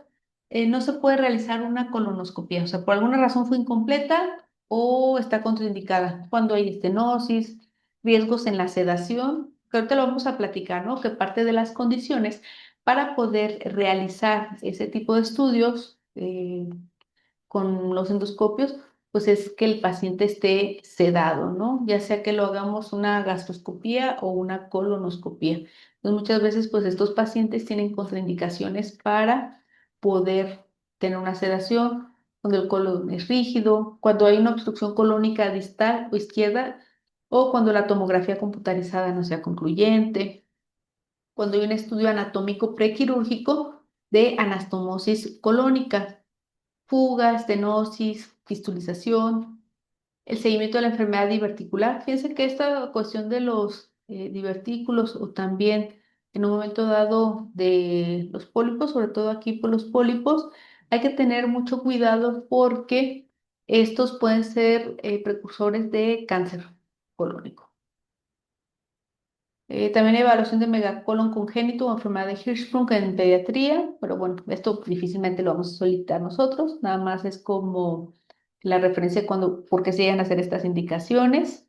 S1: no se puede realizar una colonoscopia, o sea, por alguna razón fue incompleta o está contraindicada, cuando hay estenosis, riesgos en la sedación, que ahorita lo vamos a platicar, ¿no? Que parte de las condiciones para poder realizar ese tipo de estudios con los endoscopios, pues es que el paciente esté sedado, ¿no? Ya sea que lo hagamos una gastroscopía o una colonoscopía. Entonces, muchas veces, pues estos pacientes tienen contraindicaciones para poder tener una sedación. cuando el colon es rígido, cuando hay una obstrucción colónica distal o izquierda, o cuando la tomografía computarizada no sea concluyente, cuando hay un estudio anatómico prequirúrgico de anastomosis colónica, fuga, estenosis, fistulización, el seguimiento de la enfermedad diverticular. Fíjense que esta cuestión de los divertículos o también en un momento dado de los pólipos, sobre todo aquí por los pólipos, hay que tener mucho cuidado porque estos pueden ser precursores de cáncer colónico. También hay evaluación de megacolon congénito o enfermedad de Hirschsprung en pediatría, pero bueno, esto difícilmente lo vamos a solicitar nosotros, nada más es como la referencia cuando, por qué se llegan a hacer estas indicaciones.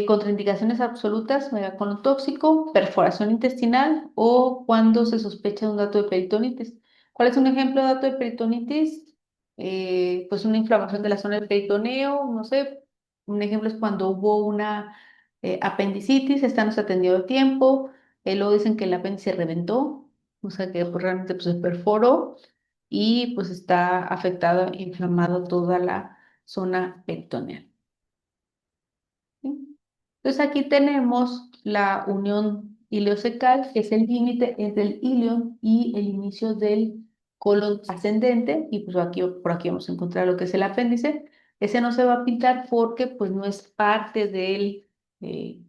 S1: Contraindicaciones absolutas, megacolon tóxico, perforación intestinal o cuando se sospecha de un dato de peritonitis. ¿Cuál es un ejemplo de dato de peritonitis? Pues una inflamación de la zona del peritoneo, no sé. Un ejemplo es cuando hubo una apendicitis, esta no se atendió a tiempo, luego dicen que el apéndice reventó, o sea que pues, realmente pues, se perforó y pues está afectado, inflamado toda la zona peritoneal. ¿Sí? Entonces aquí tenemos la unión ileocecal, que es el límite entre el ilion y el inicio del colon ascendente, y pues aquí, por aquí vamos a encontrar lo que es el apéndice. Ese no se va a pintar porque pues no es parte del, eh,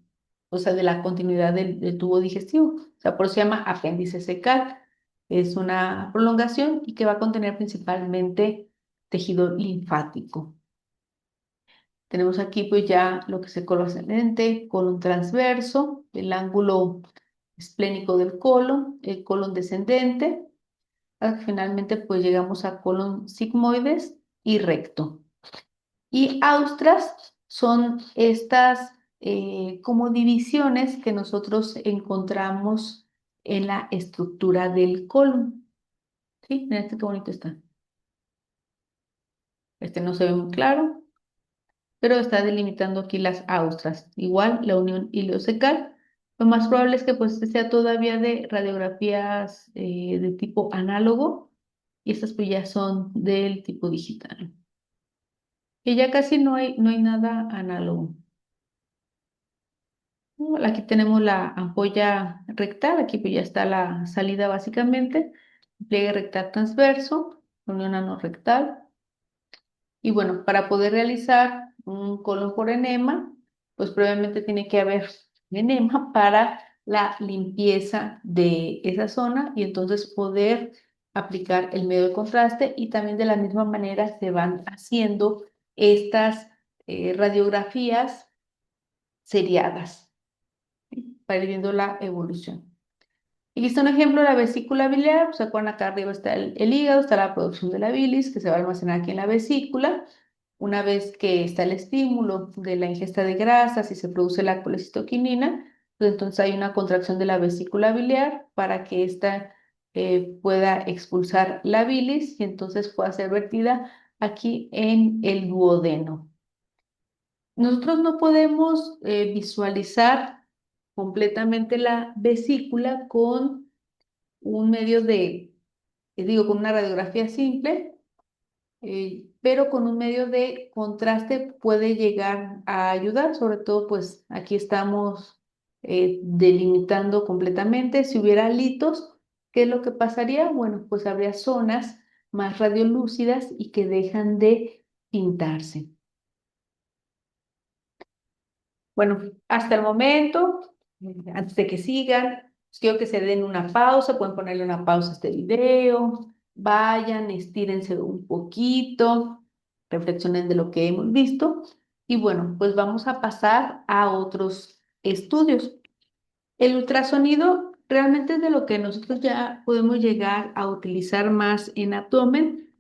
S1: o sea, de la continuidad del tubo digestivo. O sea, por eso se llama apéndice secal. Es una prolongación y que va a contener principalmente tejido linfático. Tenemos aquí pues ya lo que es el colon ascendente, colon transverso, el ángulo esplénico del colon, el colon descendente, hasta que finalmente pues llegamos a colon sigmoides y recto. Y austras son estas como divisiones que nosotros encontramos en la estructura del colon. ¿Sí? Miren este qué bonito está. Este no se ve muy claro, pero está delimitando aquí las austras. Igual la unión ileocecal. Lo más probable es que pues este sea todavía de radiografías de tipo análogo y estas pues ya son del tipo digital. Y ya casi no hay nada análogo. ¿No? Aquí tenemos la ampolla rectal, aquí pues ya está la salida básicamente, pliegue rectal transverso, unión anorrectal. Y bueno, para poder realizar un colon por enema, pues previamente tiene que haber enema para la limpieza de esa zona y entonces poder aplicar el medio de contraste y también de la misma manera se van haciendo estas radiografías seriadas, ¿sí? Para ir viendo la evolución. Y aquí está un ejemplo de la vesícula biliar. Pues, ¿se acuerdan? Acá arriba está el hígado, está la producción de la bilis que se va a almacenar aquí en la vesícula. Una vez que está el estímulo de la ingesta de grasas y se produce la colecitoquinina, pues entonces hay una contracción de la vesícula biliar para que ésta pueda expulsar la bilis y entonces pueda ser vertida aquí en el duodeno. Nosotros no podemos visualizar completamente la vesícula con un medio de, digo, con una radiografía simple, pero con un medio de contraste puede llegar a ayudar, sobre todo pues aquí estamos delimitando completamente. Si hubiera litos, ¿qué es lo que pasaría? Bueno, pues habría zonas más radiolúcidas y que dejan de pintarse. Bueno, hasta el momento, antes de que sigan, pues quiero que se den una pausa, pueden ponerle una pausa a este video, vayan, estírense un poquito, reflexionen de lo que hemos visto y bueno, pues vamos a pasar a otros estudios. El ultrasonido realmente es de lo que nosotros ya podemos llegar a utilizar más en abdomen,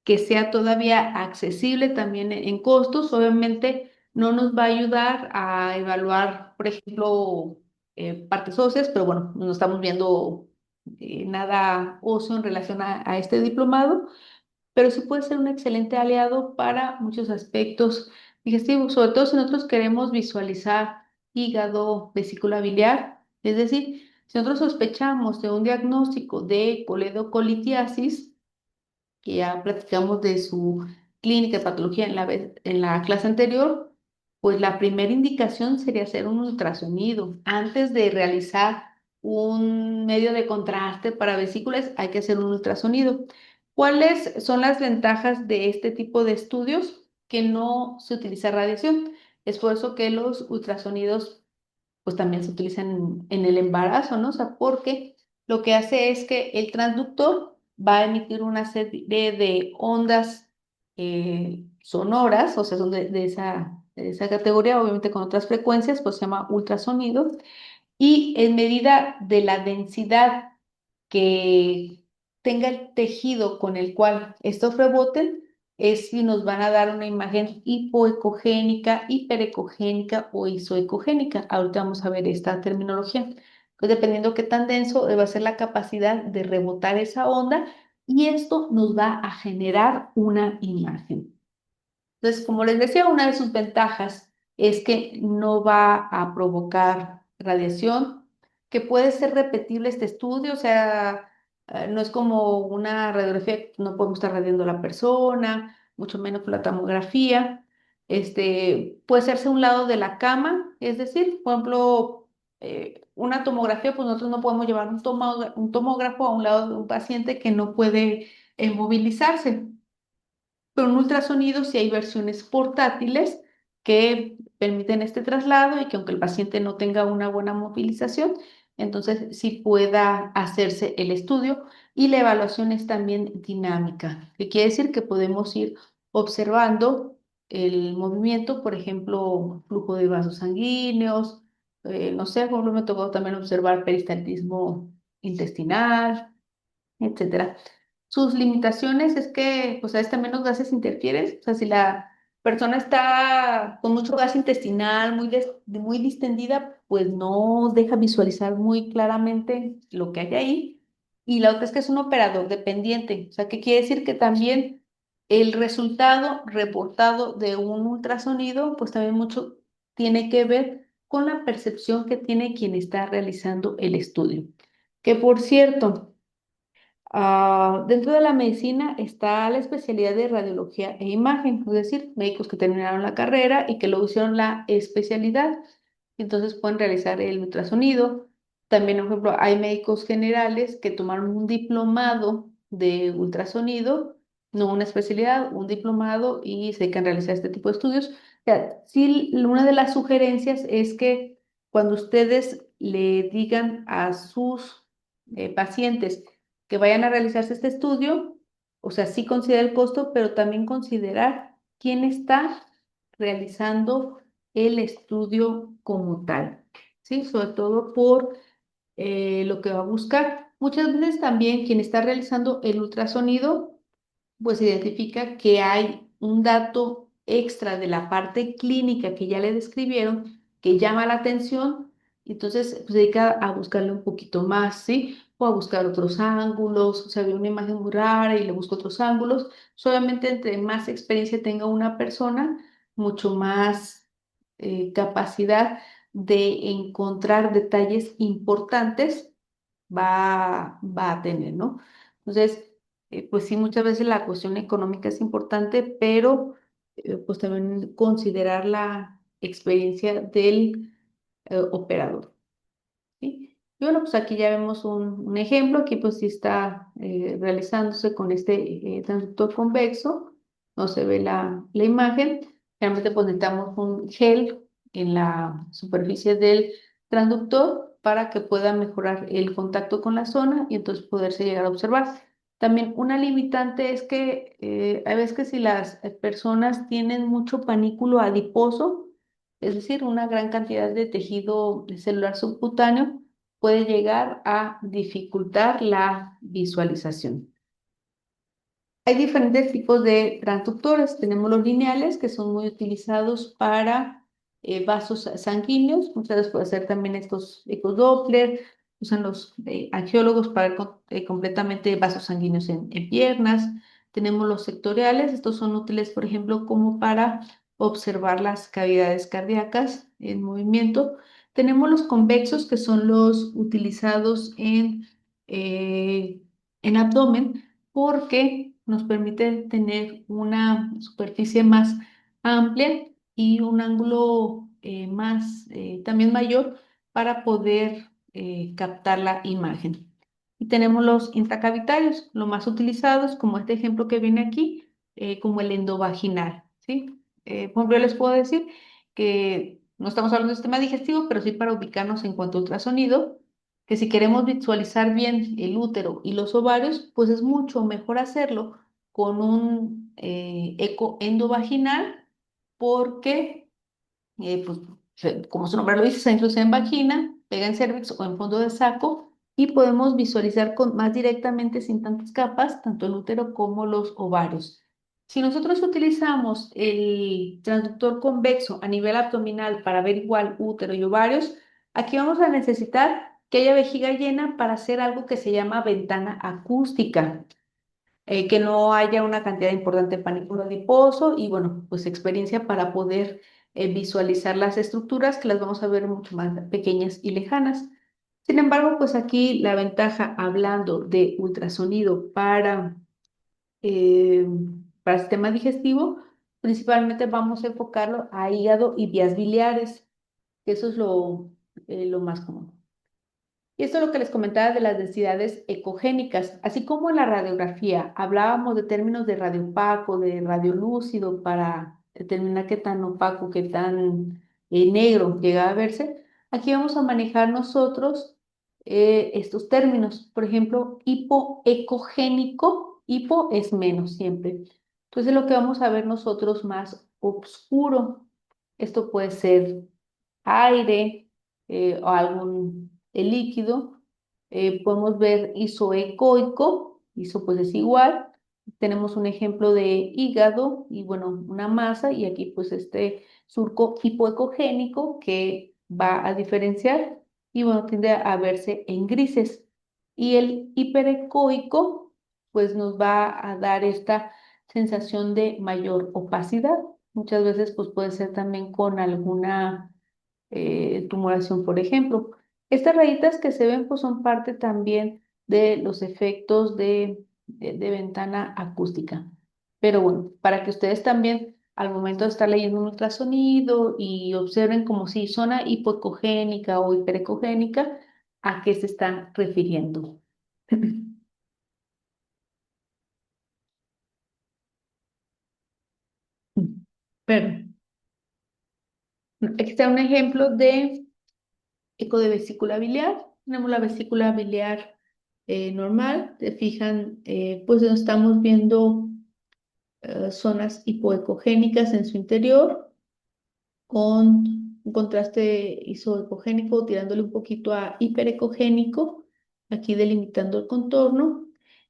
S1: que sea todavía accesible también en costos. Obviamente no nos va a ayudar a evaluar, por ejemplo, partes óseas, pero bueno, no estamos viendo nada óseo en relación a este diplomado, pero sí puede ser un excelente aliado para muchos aspectos digestivos, sobre todo si nosotros queremos visualizar hígado, vesícula biliar, es decir, si nosotros sospechamos de un diagnóstico de coledocolitiasis, que ya platicamos de su clínica de patología en la clase anterior, pues la primera indicación sería hacer un ultrasonido. Antes de realizar un medio de contraste para vesículas, hay que hacer un ultrasonido. ¿Cuáles son las ventajas de este tipo de estudios? Que no se utiliza radiación. Es por eso que los ultrasonidos pues también se utilizan en el embarazo, ¿no? O sea, porque lo que hace es que el transductor va a emitir una serie de ondas sonoras, o sea, son de esa categoría, obviamente con otras frecuencias, pues se llama ultrasonido, y en medida de la densidad que tenga el tejido con el cual estos reboten, es si nos van a dar una imagen hipoecogénica, hiperecogénica o isoecogénica. Ahorita vamos a ver esta terminología. Pues dependiendo qué tan denso va a ser la capacidad de rebotar esa onda y esto nos va a generar una imagen. Entonces, como les decía, una de sus ventajas es que no va a provocar radiación, que puede ser repetible este estudio, o sea, no es como una radiografía, que no podemos estar radiando a la persona, mucho menos con la tomografía. Puede hacerse a un lado de la cama, es decir, por ejemplo, una tomografía, pues nosotros no podemos llevar un tomógrafo a un lado de un paciente que no puede movilizarse. Pero en ultrasonido sí hay versiones portátiles que permiten este traslado y que aunque el paciente no tenga una buena movilización, entonces sí pueda hacerse el estudio y la evaluación es también dinámica, que quiere decir que podemos ir observando el movimiento, por ejemplo, flujo de vasos sanguíneos, no sé, por ejemplo, me tocó también observar peristaltismo intestinal, etcétera. Sus limitaciones es que, pues, a veces también los gases interfieren. O sea, si la persona está con mucho gas intestinal, muy distendida, pues no deja visualizar muy claramente lo que hay ahí. Y la otra es que es un operador dependiente. O sea, que quiere decir que también el resultado reportado de un ultrasonido, pues también mucho tiene que ver con la percepción que tiene quien está realizando el estudio. Que por cierto, dentro de la medicina está la especialidad de radiología e imagen, es decir, médicos que terminaron la carrera y que luego hicieron la especialidad, entonces pueden realizar el ultrasonido. También, por ejemplo, hay médicos generales que tomaron un diplomado de ultrasonido, no una especialidad, un diplomado y se dedican a realizar este tipo de estudios. O sea, sí, una de las sugerencias es que cuando ustedes le digan a sus pacientes, que vayan a realizarse este estudio, o sea, sí considera el costo, pero también considerar quién está realizando el estudio como tal, ¿sí? Sobre todo por lo que va a buscar. Muchas veces también quien está realizando el ultrasonido pues identifica que hay un dato extra de la parte clínica que ya le describieron, que llama la atención, y entonces pues, se dedica a buscarle un poquito más, ¿sí? O a buscar otros ángulos, o sea, ve una imagen muy rara y le busca otros ángulos. Solamente entre más experiencia tenga una persona, mucho más capacidad de encontrar detalles importantes va a tener, ¿no? Entonces, pues sí, muchas veces la cuestión económica es importante, pero pues también considerar la experiencia del operador, ¿sí? Y bueno, pues aquí ya vemos un ejemplo, aquí pues sí está realizándose con este transductor convexo, no se ve la imagen, realmente pues necesitamos un gel en la superficie del transductor para que pueda mejorar el contacto con la zona y entonces poderse llegar a observar. También una limitante es que hay veces que si las personas tienen mucho panículo adiposo, es decir, una gran cantidad de tejido celular subcutáneo, puede llegar a dificultar la visualización. Hay diferentes tipos de transductores. Tenemos los lineales, que son muy utilizados para vasos sanguíneos. Muchas veces puede ser también estos ecodoppler. Usan los angiólogos para ver completamente vasos sanguíneos en piernas. Tenemos los sectoriales. Estos son útiles, por ejemplo, como para observar las cavidades cardíacas en movimiento. Tenemos los convexos, que son los utilizados en abdomen, porque nos permite tener una superficie más amplia y un ángulo más, también mayor para poder captar la imagen. Y tenemos los intracavitarios, los más utilizados, como este ejemplo que viene aquí, como el endovaginal, ¿sí? Por ejemplo, yo les puedo decir que no estamos hablando de sistema digestivo, pero sí para ubicarnos en cuanto a ultrasonido, que si queremos visualizar bien el útero y los ovarios, pues es mucho mejor hacerlo con un eco endovaginal, porque pues, como su nombre lo dice, se introduce en vagina, pega en cervix o en fondo de saco y podemos visualizar más directamente sin tantas capas, tanto el útero como los ovarios. Si nosotros utilizamos el transductor convexo a nivel abdominal para ver igual útero y ovarios, aquí vamos a necesitar que haya vejiga llena para hacer algo que se llama ventana acústica, que no haya una cantidad importante de pánico adiposo y bueno, pues experiencia para poder visualizar las estructuras que las vamos a ver mucho más pequeñas y lejanas. Sin embargo, pues aquí la ventaja hablando de ultrasonido eh, para el sistema digestivo, principalmente vamos a enfocarlo a hígado y vías biliares, que eso es lo más común. Y esto es lo que les comentaba de las densidades ecogénicas, así como en la radiografía hablábamos de términos de radiopaco, de radiolúcido para determinar qué tan opaco, qué tan negro llega a verse. Aquí vamos a manejar nosotros estos términos. Por ejemplo, hipoecogénico, hipo es menos siempre. Entonces lo que vamos a ver nosotros más oscuro. Esto puede ser aire o algún líquido. Podemos ver isoecoico, iso pues es igual. Tenemos un ejemplo de hígado y bueno, una masa y aquí pues este surco hipoecogénico que va a diferenciar y bueno, tiende a verse en grises. Y el hiperecoico pues nos va a dar esta sensación de mayor opacidad. Muchas veces pues puede ser también con alguna tumoración, por ejemplo. Estas rayitas que se ven pues son parte también de los efectos de ventana acústica. Pero bueno, para que ustedes también al momento de estar leyendo un ultrasonido y observen como si zona hipoecogénica o hiperecogénica, ¿a qué se están refiriendo? Pero aquí está un ejemplo de eco de vesícula biliar. Tenemos la vesícula biliar normal. Te fijan, pues no estamos viendo zonas hipoecogénicas en su interior con un contraste isoecogénico tirándole un poquito a hiperecogénico, aquí delimitando el contorno.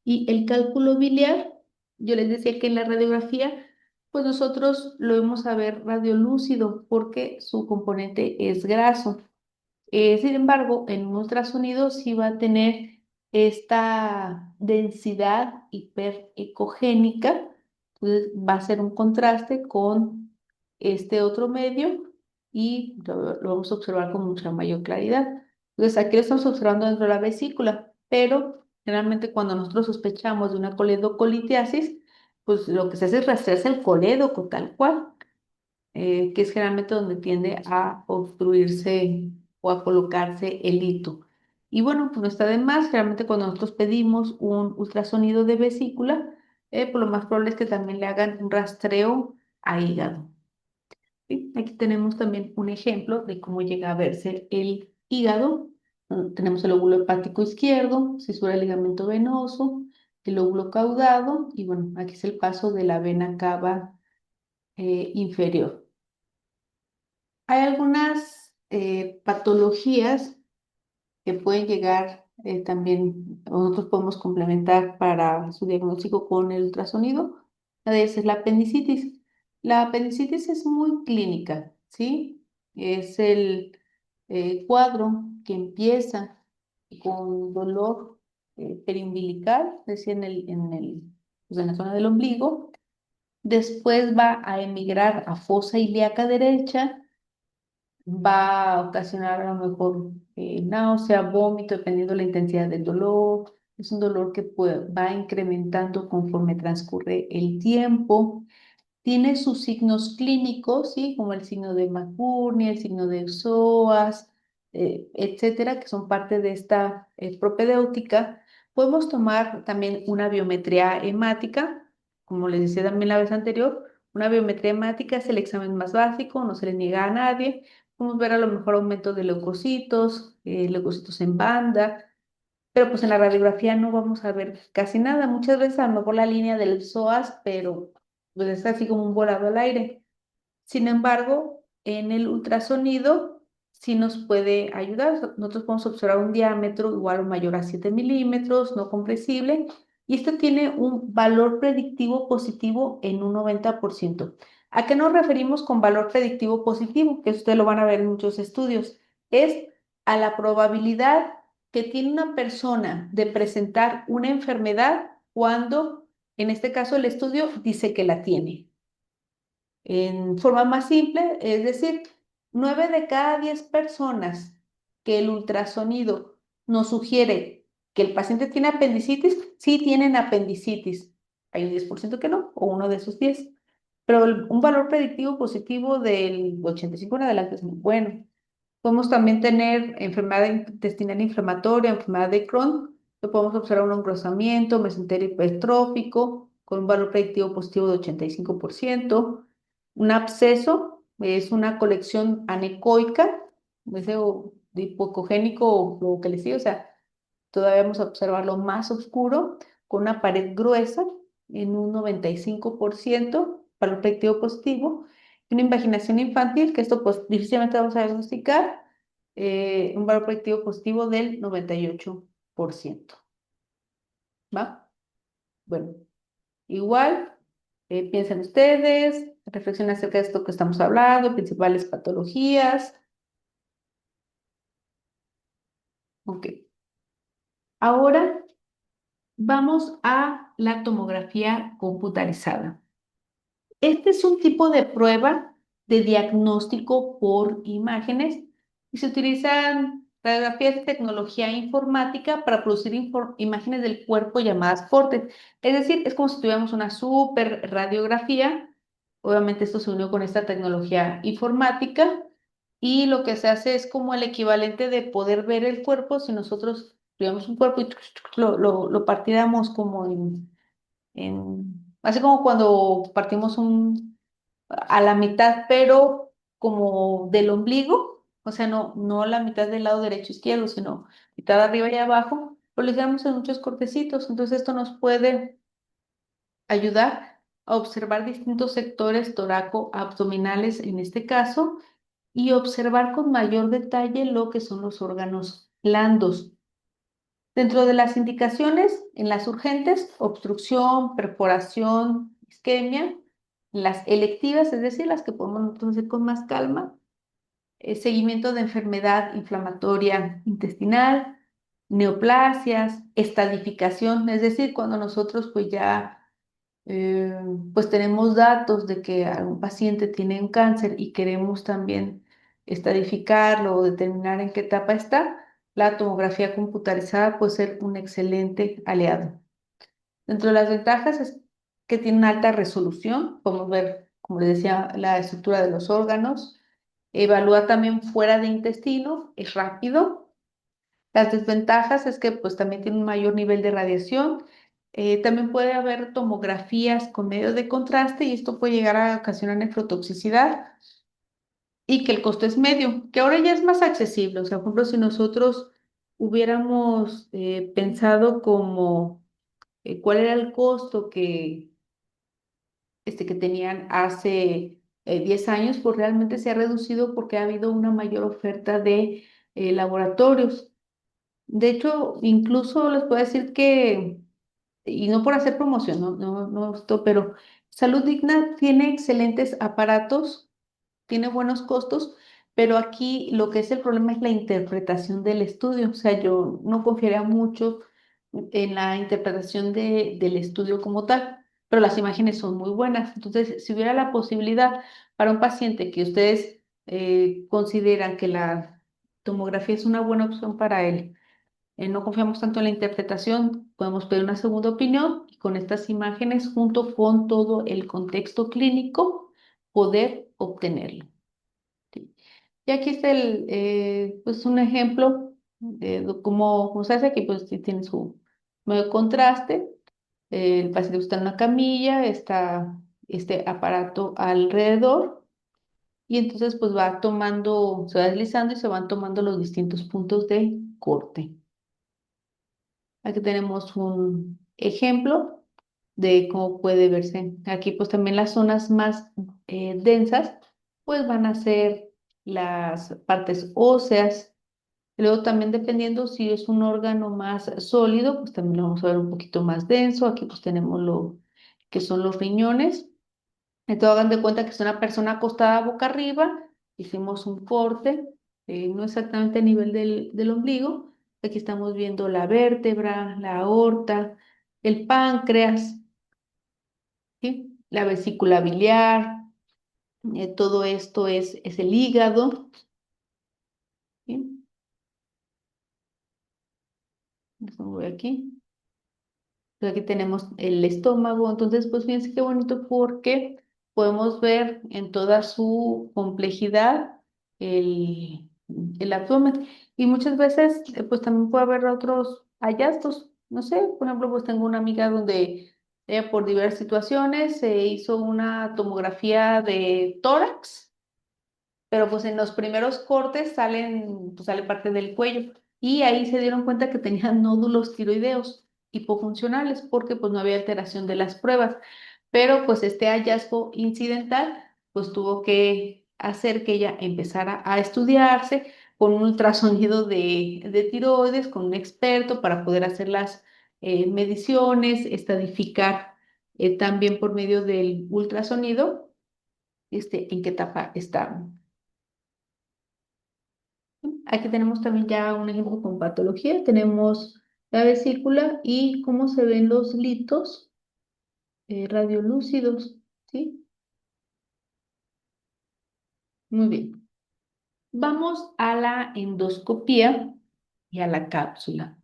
S1: Y el cálculo biliar, yo les decía que en la radiografía, pues nosotros lo vamos a ver radiolúcido porque su componente es graso. Sin embargo, en un ultrasonido sí va a tener esta densidad hiperecogénica, entonces va a ser un contraste con este otro medio y lo vamos a observar con mucha mayor claridad. Entonces aquí lo estamos observando dentro de la vesícula, pero generalmente cuando nosotros sospechamos de una coledocolitiasis, pues lo que se hace es rastrearse el colédoco tal cual, que es generalmente donde tiende a obstruirse o a colocarse el hito. Y bueno, pues no está de más, generalmente cuando nosotros pedimos un ultrasonido de vesícula, pues lo más probable es que también le hagan un rastreo a hígado. ¿Sí? Aquí tenemos también un ejemplo de cómo llega a verse el hígado. Tenemos el lóbulo hepático izquierdo, cisura del ligamento venoso, el lóbulo caudado y bueno, aquí es el paso de la vena cava inferior. Hay algunas patologías que pueden llegar también, o nosotros podemos complementar para su diagnóstico con el ultrasonido. Una de ellas es la apendicitis. La apendicitis es muy clínica, ¿sí? Es el cuadro que empieza con dolor periumbilical, es decir, pues en la zona del ombligo. Después va a emigrar a fosa ilíaca derecha, va a ocasionar a lo mejor náusea, vómito, dependiendo de la intensidad del dolor. Es un dolor que va incrementando conforme transcurre el tiempo. Tiene sus signos clínicos, ¿sí? Como el signo de McBurney, el signo de psoas, etcétera, que son parte de esta propedéutica. Podemos tomar también una biometría hemática, como les decía también la vez anterior. Una biometría hemática es el examen más básico, no se le niega a nadie. Podemos ver a lo mejor aumento de leucocitos en banda, pero pues en la radiografía no vamos a ver casi nada. Muchas veces a lo mejor la línea del psoas, pero pues es así como un volado al aire. Sin embargo, en el ultrasonido sí nos puede ayudar. Nosotros podemos observar un diámetro igual o mayor a 7 milímetros, no compresible, y esto tiene un valor predictivo positivo en un 90%. ¿A qué nos referimos con valor predictivo positivo? Que ustedes lo van a ver en muchos estudios. Es a la probabilidad que tiene una persona de presentar una enfermedad cuando, en este caso, el estudio dice que la tiene. En forma más simple, es decir, 9 de cada 10 personas que el ultrasonido nos sugiere que el paciente tiene apendicitis, sí tienen apendicitis. Hay un 10% que no, o uno de esos 10. Pero un valor predictivo positivo del 85 en adelante es muy bueno. Podemos también tener enfermedad intestinal inflamatoria, enfermedad de Crohn, que podemos observar un engrosamiento, mesenterio hipertrófico, con un valor predictivo positivo de 85%. Un absceso es una colección anecoica, ese de hipocogénico o lo que le sigue, o sea, todavía vamos a observarlo más oscuro, con una pared gruesa en un 95%, valor predictivo positivo, y una invaginación infantil, que esto pues difícilmente vamos a diagnosticar, un valor predictivo positivo del 98%. ¿Va? Bueno, igual, piensen ustedes, reflexionen acerca de esto que estamos hablando, principales patologías. Ok. Ahora vamos a la tomografía computarizada. Este es un tipo de prueba de diagnóstico por imágenes y se utilizan radiografías de tecnología informática para producir imágenes del cuerpo llamadas cortes. Es decir, es como si tuviéramos una super radiografía. Obviamente esto se unió con esta tecnología informática y lo que se hace es como el equivalente de poder ver el cuerpo si nosotros tuviéramos un cuerpo y lo partiéramos como así como cuando partimos a la mitad, pero como del ombligo, o sea, no la mitad del lado derecho izquierdo, sino mitad arriba y abajo, lo ligamos en muchos cortecitos. Entonces esto nos puede ayudar a observar distintos sectores toraco-abdominales en este caso y observar con mayor detalle lo que son los órganos blandos. Dentro de las indicaciones, en las urgentes, obstrucción, perforación, isquemia, en las electivas, es decir, las que podemos nosotros hacer con más calma, seguimiento de enfermedad inflamatoria intestinal, neoplasias, estadificación, es decir, cuando nosotros pues ya eh, pues tenemos datos de que algún paciente tiene un cáncer y queremos también estadificarlo o determinar en qué etapa está, la tomografía computarizada puede ser un excelente aliado. Dentro de las ventajas es que tiene una alta resolución, podemos ver, como les decía, la estructura de los órganos, evalúa también fuera de intestino, es rápido. Las desventajas es que pues también tiene un mayor nivel de radiación. También puede haber tomografías con medios de contraste y esto puede llegar a ocasionar nefrotoxicidad y que el costo es medio, que ahora ya es más accesible. O sea, por ejemplo, si nosotros hubiéramos pensado como cuál era el costo que tenían hace 10 años, pues realmente se ha reducido porque ha habido una mayor oferta de laboratorios. De hecho, incluso les puedo decir que, y no por hacer promoción, no esto, pero Salud Digna tiene excelentes aparatos, tiene buenos costos, pero aquí lo que es el problema es la interpretación del estudio. O sea, yo no confiaría mucho en la interpretación del estudio como tal, pero las imágenes son muy buenas. Entonces, si hubiera la posibilidad para un paciente que ustedes consideran que la tomografía es una buena opción para él, no confiamos tanto en la interpretación, podemos pedir una segunda opinión y con estas imágenes, junto con todo el contexto clínico, poder obtenerlo. ¿Sí? Y aquí está pues un ejemplo de cómo se hace. Aquí pues sí tiene su medio contraste. El paciente está en una camilla, está este aparato alrededor y entonces pues va tomando, se va deslizando y se van tomando los distintos puntos de corte. Aquí tenemos un ejemplo de cómo puede verse. Aquí pues también las zonas más densas pues van a ser las partes óseas. Luego también dependiendo si es un órgano más sólido, pues también lo vamos a ver un poquito más denso. Aquí pues tenemos lo que son los riñones. Entonces hagan de cuenta que es una persona acostada boca arriba, hicimos un corte, no exactamente a nivel del ombligo. Aquí estamos viendo la vértebra, la aorta, el páncreas, ¿sí? La vesícula biliar, todo esto es el hígado, ¿sí? Entonces, voy aquí. Aquí tenemos el estómago. Entonces, pues fíjense qué bonito porque podemos ver en toda su complejidad el abdomen. Y muchas veces, pues también puede haber otros hallazgos. No sé, por ejemplo, pues tengo una amiga donde ella por diversas situaciones se hizo una tomografía de tórax, pero pues en los primeros cortes pues sale parte del cuello y ahí se dieron cuenta que tenían nódulos tiroideos hipofuncionales porque pues no había alteración de las pruebas, pero pues este hallazgo incidental pues tuvo que hacer que ella empezara a estudiarse con un ultrasonido de tiroides, con un experto para poder hacer las mediciones, estadificar también por medio del ultrasonido en qué etapa está. Aquí tenemos también ya un ejemplo con patología. Tenemos la vesícula y cómo se ven los litos radiolúcidos, ¿sí? Muy bien. Vamos a la endoscopía y a la cápsula.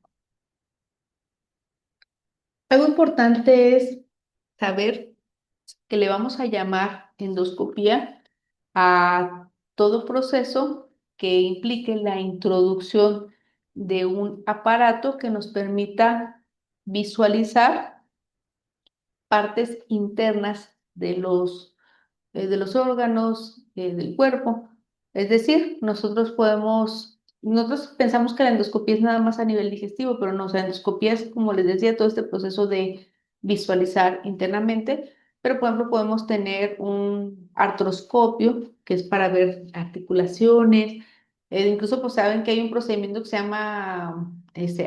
S1: Algo importante es saber que le vamos a llamar endoscopía a todo proceso que implique la introducción de un aparato que nos permita visualizar partes internas de los órganos del cuerpo. Es decir, nosotros pensamos que la endoscopía es nada más a nivel digestivo, pero no, o sea, endoscopía es, como les decía, todo este proceso de visualizar internamente, pero por ejemplo podemos tener un artroscopio, que es para ver articulaciones, incluso pues saben que hay un procedimiento que se llama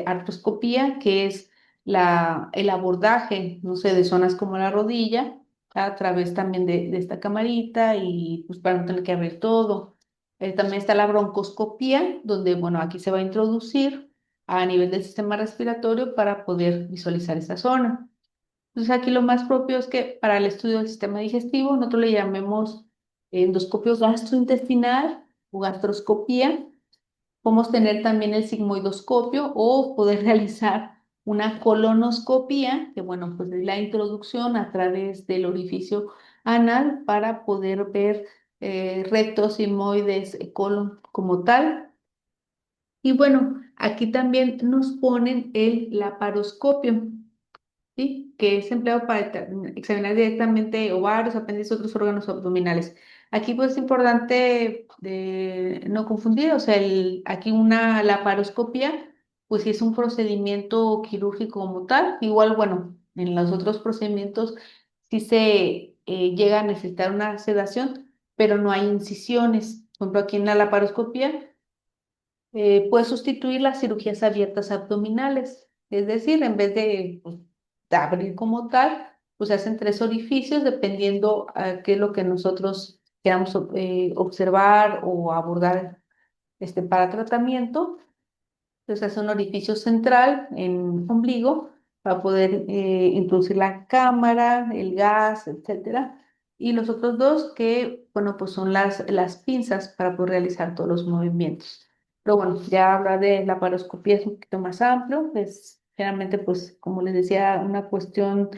S1: artroscopía, que es el abordaje, no sé, de zonas como la rodilla a través también de esta camarita y pues para no tener que abrir todo. También está la broncoscopía, donde, bueno, aquí se va a introducir a nivel del sistema respiratorio para poder visualizar esa zona. Entonces aquí lo más propio es que para el estudio del sistema digestivo nosotros le llamemos endoscopio gastrointestinal o gastroscopía. Podemos tener también el sigmoidoscopio o poder realizar una colonoscopía, que bueno, pues es la introducción a través del orificio anal para poder ver rectos, sigmoides, colon como tal. Y bueno, aquí también nos ponen el laparoscopio, ¿sí? Que es empleado para examinar directamente ovarios, apéndices, otros órganos abdominales. Aquí pues es importante no confundir, o sea, aquí una laparoscopia, pues sí es un procedimiento quirúrgico como tal. Igual, bueno, en los otros procedimientos sí se llega a necesitar una sedación, pero no hay incisiones. Por ejemplo, aquí en la laparoscopia puede sustituir las cirugías abiertas abdominales. Es decir, en vez de, pues, de abrir como tal, pues se hacen tres orificios dependiendo a qué es lo que nosotros queramos observar o abordar para tratamiento. Entonces hace un orificio central en ombligo para poder introducir la cámara, el gas, etcétera. Y los otros dos que, bueno, pues son las pinzas para poder realizar todos los movimientos. Pero bueno, ya hablar de la paroscopía es un poquito más amplio, es generalmente, pues, como les decía, una cuestión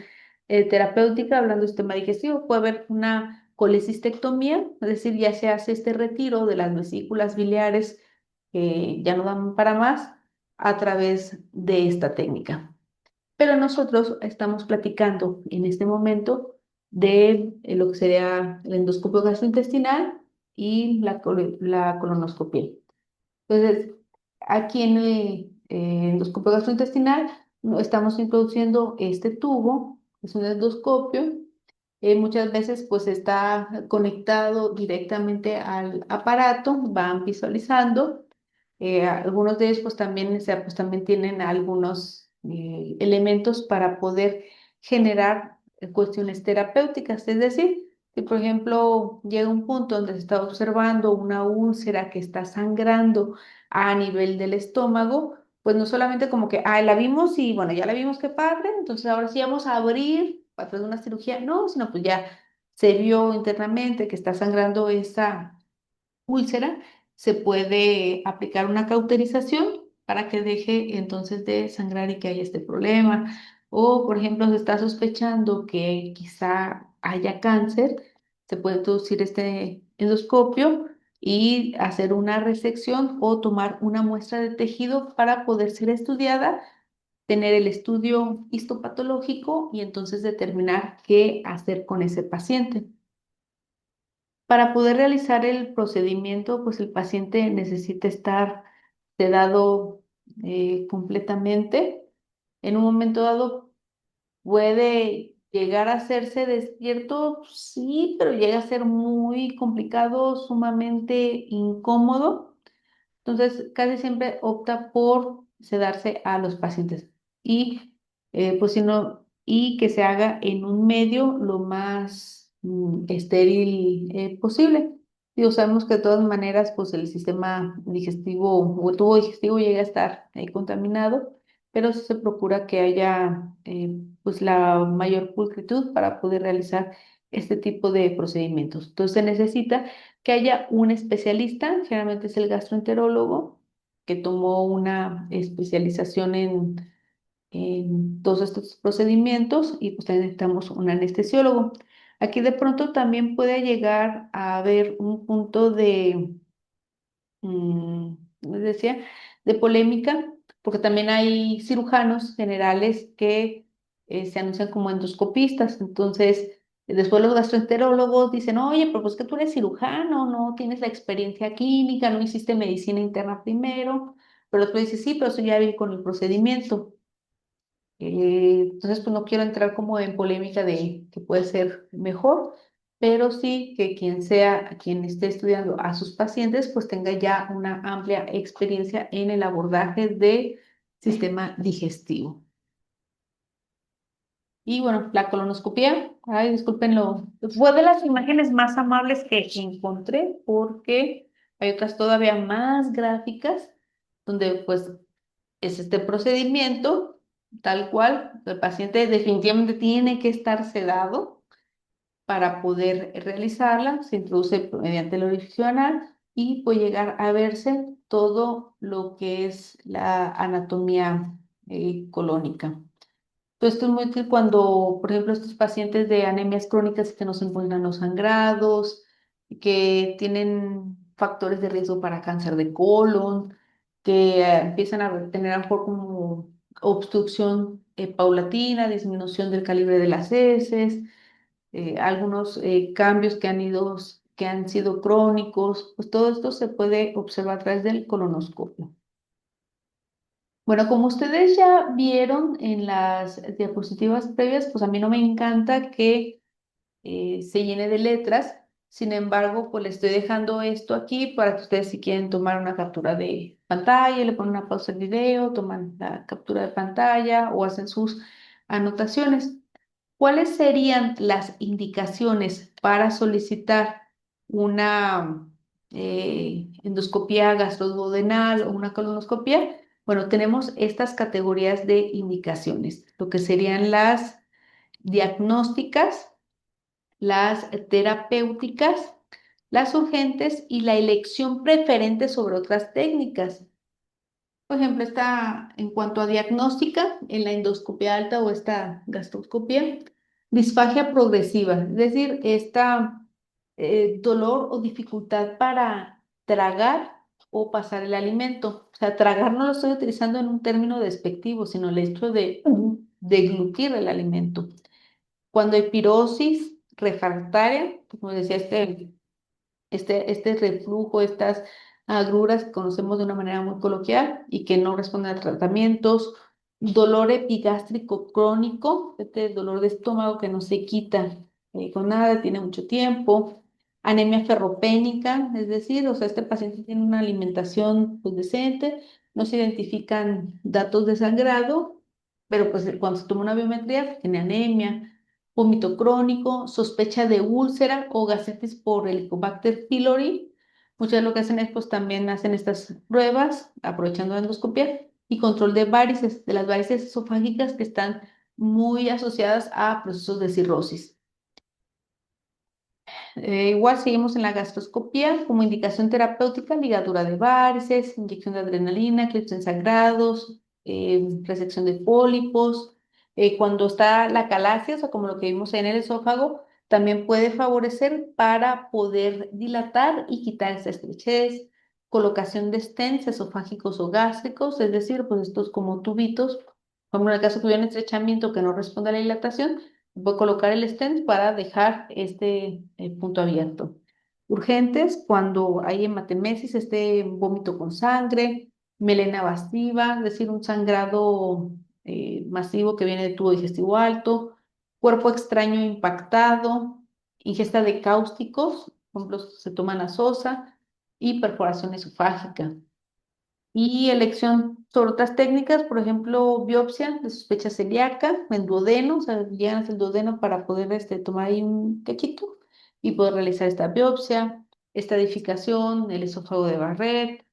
S1: terapéutica, hablando del sistema digestivo, puede haber una colecistectomía, es decir, ya se hace este retiro de las vesículas biliares que ya no dan para más a través de esta técnica. Pero nosotros estamos platicando en este momento de lo que sería el endoscopio gastrointestinal y la colonoscopia. Entonces, aquí en el endoscopio gastrointestinal estamos introduciendo este tubo, es un endoscopio. Muchas veces pues está conectado directamente al aparato, van visualizando. Algunos de ellos pues también, o sea, pues también tienen algunos elementos para poder generar cuestiones terapéuticas, es decir, si por ejemplo llega un punto donde se está observando una úlcera que está sangrando a nivel del estómago, pues no solamente como que, ah, la vimos y bueno, ya la vimos, qué padre, entonces ahora sí vamos a abrir a través de una cirugía, no, sino pues ya se vio internamente que está sangrando esa úlcera, se puede aplicar una cauterización para que deje entonces de sangrar y que haya este problema. O, por ejemplo, se está sospechando que quizá haya cáncer, se puede introducir este endoscopio y hacer una resección o tomar una muestra de tejido para poder ser estudiada, tener el estudio histopatológico y entonces determinar qué hacer con ese paciente. Para poder realizar el procedimiento, pues el paciente necesita estar sedado completamente. En un momento dado puede llegar a hacerse despierto, sí, pero llega a ser muy complicado, sumamente incómodo. Entonces, casi siempre opta por sedarse a los pacientes y, pues, si no, y que se haga en un medio lo más estéril posible. Digo, sabemos que de todas maneras, pues, el sistema digestivo o el tubo digestivo llega a estar contaminado, pero sí se procura que haya, pues, la mayor pulcritud para poder realizar este tipo de procedimientos. Entonces, se necesita que haya un especialista, generalmente es el gastroenterólogo, que tomó una especialización en todos estos procedimientos y pues también necesitamos un anestesiólogo. Aquí de pronto también puede llegar a haber un punto de les decía, de polémica, porque también hay cirujanos generales que se anuncian como endoscopistas. Entonces, después los gastroenterólogos dicen, oye, pero pues que tú eres cirujano, no tienes la experiencia clínica, no hiciste medicina interna primero, pero después dices, sí, pero eso ya vi con el procedimiento. Entonces, pues no quiero entrar como en polémica de que puede ser mejor, pero sí que quien sea, quien esté estudiando a sus pacientes, pues tenga ya una amplia experiencia en el abordaje del sistema digestivo. Y bueno, la colonoscopia, ay, discúlpenlo, fue de las imágenes más amables que encontré porque hay otras todavía más gráficas donde pues es este procedimiento, tal cual, el paciente definitivamente tiene que estar sedado para poder realizarla, se introduce mediante el orificio anal y puede llegar a verse todo lo que es la anatomía colónica. Entonces, esto es muy útil cuando, por ejemplo, estos pacientes de anemias crónicas que no se encuentran los sangrados, que tienen factores de riesgo para cáncer de colon, que empiezan a tener a lo mejor como obstrucción paulatina, disminución del calibre de las heces, algunos cambios que han sido crónicos, pues todo esto se puede observar a través del colonoscopio. Bueno, como ustedes ya vieron en las diapositivas previas, pues a mí no me encanta que se llene de letras. Sin embargo, pues le estoy dejando esto aquí para que ustedes si quieren tomar una captura de pantalla, le ponen una pausa al video, toman la captura de pantalla o hacen sus anotaciones. ¿Cuáles serían las indicaciones para solicitar una endoscopia gastroduodenal o una colonoscopia? Bueno, tenemos estas categorías de indicaciones, lo que serían las diagnósticas, las terapéuticas, las urgentes y la elección preferente sobre otras técnicas. Por ejemplo, está en cuanto a diagnóstica, en la endoscopia alta o esta gastroscopia, disfagia progresiva, es decir, esta dolor o dificultad para tragar o pasar el alimento. O sea, tragar no lo estoy utilizando en un término despectivo, sino el hecho de deglutir el alimento. Cuando hay pirosis refractaria, como decía este reflujo, estas agruras que conocemos de una manera muy coloquial y que no responden a tratamientos, dolor epigástrico crónico, este dolor de estómago que no se quita con nada, tiene mucho tiempo, anemia ferropénica, es decir, o sea, este paciente tiene una alimentación pues decente, no se identifican datos de sangrado, pero pues cuando se toma una biometría tiene anemia, vómito crónico, sospecha de úlcera o gastritis por Helicobacter pylori. Muchas lo que hacen es, pues también hacen estas pruebas, aprovechando la endoscopia, y control de varices, de las varices esofágicas que están muy asociadas a procesos de cirrosis. Igual seguimos en la gastroscopía como indicación terapéutica, ligadura de varices, inyección de adrenalina, clips ensangrados, resección de pólipos. Cuando está la calasia, o sea, como lo que vimos en el esófago, también puede favorecer para poder dilatar y quitar esa estrechez, colocación de stents esofágicos o gástricos, es decir, pues estos como tubitos, como en el caso que hubiera un estrechamiento que no responde a la dilatación, voy a colocar el stent para dejar este punto abierto. Urgentes, cuando hay hematemesis, este vómito con sangre, melena evasiva, es decir, un sangrado masivo que viene del tubo digestivo alto, cuerpo extraño impactado, ingesta de cáusticos, por ejemplo, se toma la sosa, y perforación esofágica. Y elección sobre otras técnicas, por ejemplo, biopsia de sospecha celíaca, en duodeno, o sea, llegan hasta el duodeno para poder tomar ahí un cachito y poder realizar esta biopsia, estadificación, el esófago de Barrett,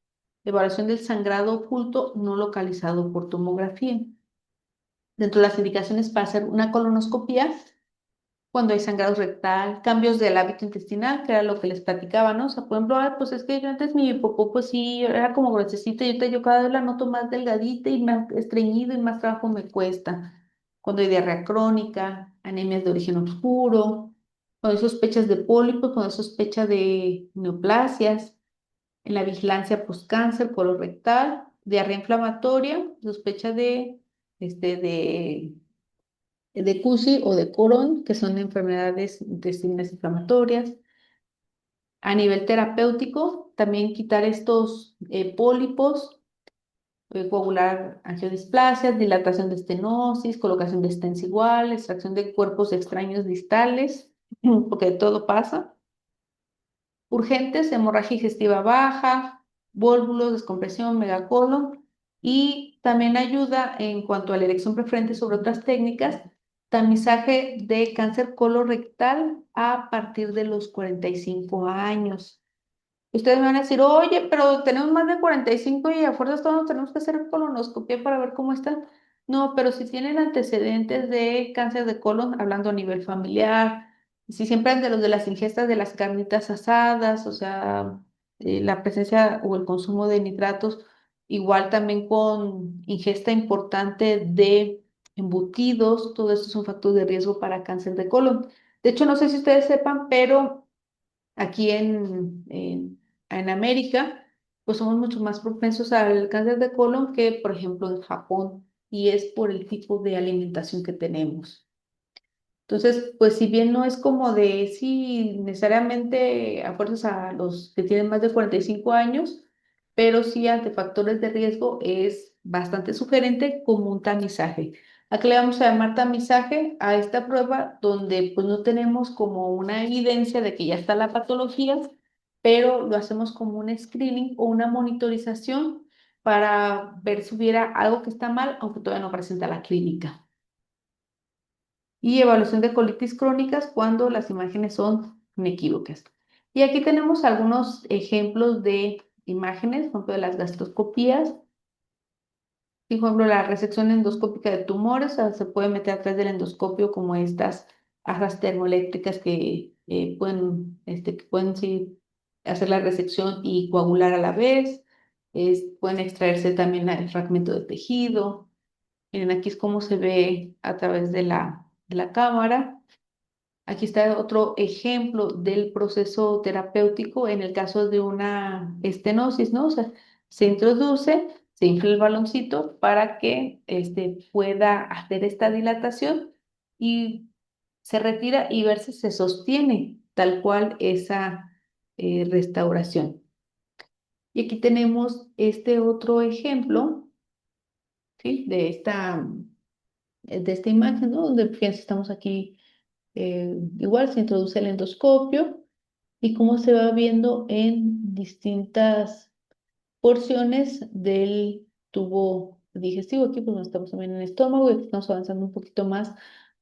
S1: evaluación del sangrado oculto no localizado por tomografía. Dentro de las indicaciones para hacer una colonoscopia, cuando hay sangrado rectal, cambios del hábito intestinal, que era lo que les platicaba, ¿no? O sea, por ejemplo, pues es que yo antes mi popó, pues sí, era como gruesecita, y ahorita yo cada vez la noto más delgadita y más estreñido y más trabajo me cuesta. Cuando hay diarrea crónica, anemias de origen oscuro, cuando hay sospechas de pólipos, cuando hay sospecha de neoplasias, en la vigilancia postcáncer, colorectal, diarrea inflamatoria, sospecha de CUSI o de Crohn, que son enfermedades intestinales inflamatorias. A nivel terapéutico, también quitar estos pólipos, coagular angiodisplasias, dilatación de estenosis, colocación de stents igual, extracción de cuerpos extraños distales, porque todo pasa. Urgentes, hemorragia digestiva baja, vólvulos, descompresión, megacolon, y también ayuda en cuanto a la elección preferente sobre otras técnicas, tamizaje de cáncer colorectal a partir de los 45 años. Ustedes me van a decir, oye, pero tenemos más de 45 y a fuerzas todos tenemos que hacer colonoscopia para ver cómo están. No, pero si tienen antecedentes de cáncer de colon, hablando a nivel familiar, si siempre han de los de las ingestas de las carnitas asadas, o sea, la presencia o el consumo de nitratos, igual también con ingesta importante de embutidos, todo esto es un factor de riesgo para cáncer de colon. De hecho, no sé si ustedes sepan, pero aquí en América, pues somos mucho más propensos al cáncer de colon que, por ejemplo, en Japón, y es por el tipo de alimentación que tenemos. Entonces, pues si bien no es como de, sí, necesariamente a fuerzas a los que tienen más de 45 años, pero sí ante factores de riesgo es bastante sugerente como un tamizaje. ¿A qué le vamos a llamar tamizaje? A esta prueba donde pues no tenemos como una evidencia de que ya está la patología, pero lo hacemos como un screening o una monitorización para ver si hubiera algo que está mal, aunque todavía no presenta la clínica. Y evaluación de colitis crónicas cuando las imágenes son inequívocas. Y aquí tenemos algunos ejemplos de imágenes, por ejemplo, de las gastroscopías. Y, por ejemplo, la resección endoscópica de tumores, o sea, se puede meter a través del endoscopio como estas ajas termoeléctricas que pueden sí, hacer la resección y coagular a la vez. Pueden extraerse también el fragmento de tejido. Miren, aquí es cómo se ve a través de la cámara. Aquí está otro ejemplo del proceso terapéutico en el caso de una estenosis, ¿no? O sea, se introduce, se infla el baloncito para que pueda hacer esta dilatación y se retira y ver si se sostiene tal cual esa restauración. Y aquí tenemos este otro ejemplo, ¿sí? De esta imagen, ¿no? Donde fíjense, estamos aquí, igual se introduce el endoscopio y cómo se va viendo en distintas porciones del tubo digestivo. Aquí pues estamos también en el estómago y aquí estamos avanzando un poquito más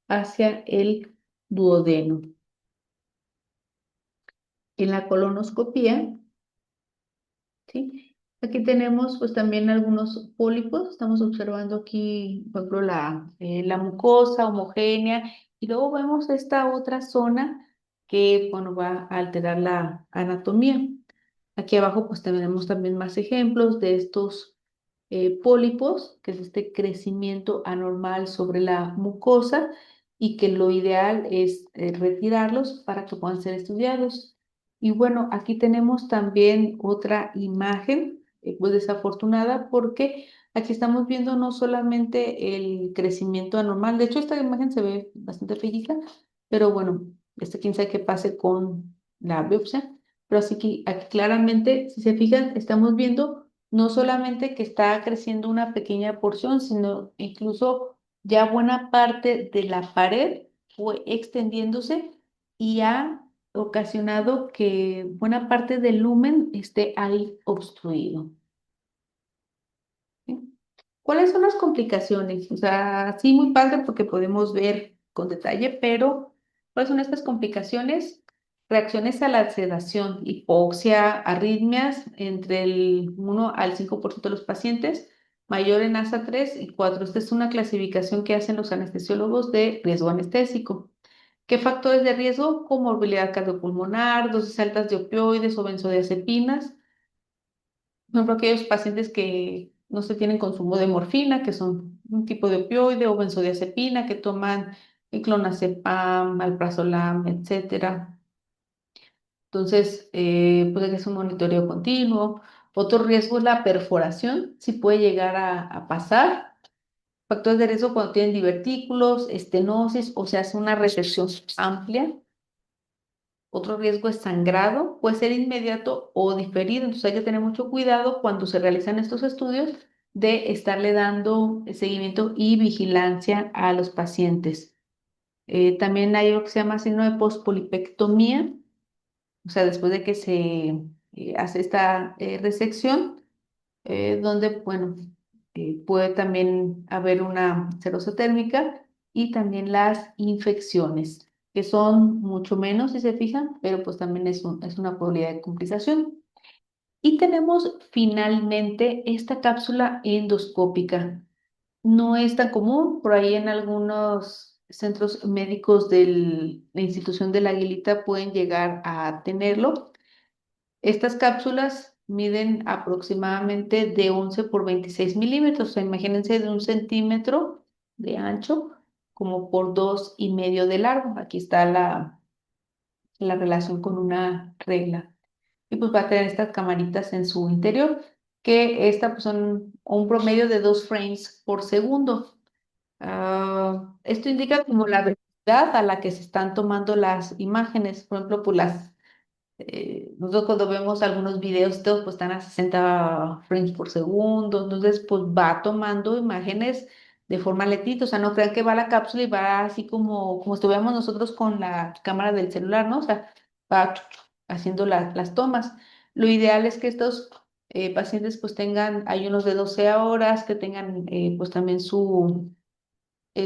S1: hacia el duodeno. En la colonoscopía, ¿sí? Aquí tenemos pues también algunos pólipos. Estamos observando aquí, por ejemplo, la mucosa homogénea y luego vemos esta otra zona que, bueno, va a alterar la anatomía. Aquí abajo pues tenemos también más ejemplos de estos pólipos, que es este crecimiento anormal sobre la mucosa y que lo ideal es retirarlos para que puedan ser estudiados. Y bueno, aquí tenemos también otra imagen, pues desafortunada, porque aquí estamos viendo no solamente el crecimiento anormal, de hecho esta imagen se ve bastante feíta, pero bueno, quién sabe qué pase con la biopsia, pero así que aquí claramente, si se fijan, estamos viendo no solamente que está creciendo una pequeña porción, sino incluso ya buena parte de la pared fue extendiéndose y ha ocasionado que buena parte del lumen esté ahí obstruido. ¿Sí? ¿Cuáles son las complicaciones? O sea, sí, muy padre porque podemos ver con detalle, pero ¿cuáles son estas complicaciones? Reacciones a la sedación, hipoxia, arritmias entre el 1 al 5% de los pacientes, mayor en ASA 3 y 4. Esta es una clasificación que hacen los anestesiólogos de riesgo anestésico. ¿Qué factores de riesgo? Comorbilidad cardiopulmonar, dosis altas de opioides o benzodiazepinas. Por ejemplo, aquellos pacientes que no se tienen consumo de morfina, que son un tipo de opioide o benzodiazepina, que toman clonazepam, alprazolam, etcétera. Entonces, puede que es un monitoreo continuo. Otro riesgo es la perforación, si puede llegar a pasar. Factores de riesgo cuando tienen divertículos, estenosis o se hace una resección amplia. Otro riesgo es sangrado, puede ser inmediato o diferido, entonces hay que tener mucho cuidado cuando se realizan estos estudios de estarle dando seguimiento y vigilancia a los pacientes. También hay lo que se llama síndrome de pospolipectomía, o sea, después de que se hace esta resección, donde, bueno, puede también haber una cirrosis térmica y también las infecciones, que son mucho menos si se fijan, pero pues también es una probabilidad de complicación. Y tenemos finalmente esta cápsula endoscópica. No es tan común, por ahí en algunos centros médicos de la institución de la Aguilita pueden llegar a tenerlo. Estas cápsulas miden aproximadamente de 11 por 26 milímetros, o sea, imagínense de 1 centímetro de ancho como por 2,5 de largo. Aquí está la relación con una regla. Y pues va a tener estas camaritas en su interior, que esta pues son un promedio de 2 frames por segundo. Esto indica como la velocidad a la que se están tomando las imágenes, por ejemplo, pues nosotros cuando vemos algunos videos, todos pues están a 60 frames por segundo, entonces pues va tomando imágenes de forma lentita, o sea, no crean que va la cápsula y va así como estuviéramos nosotros con la cámara del celular, ¿no? O sea, va haciendo las tomas. Lo ideal es que estos pacientes pues tengan ayunos de 12 horas, que tengan pues también su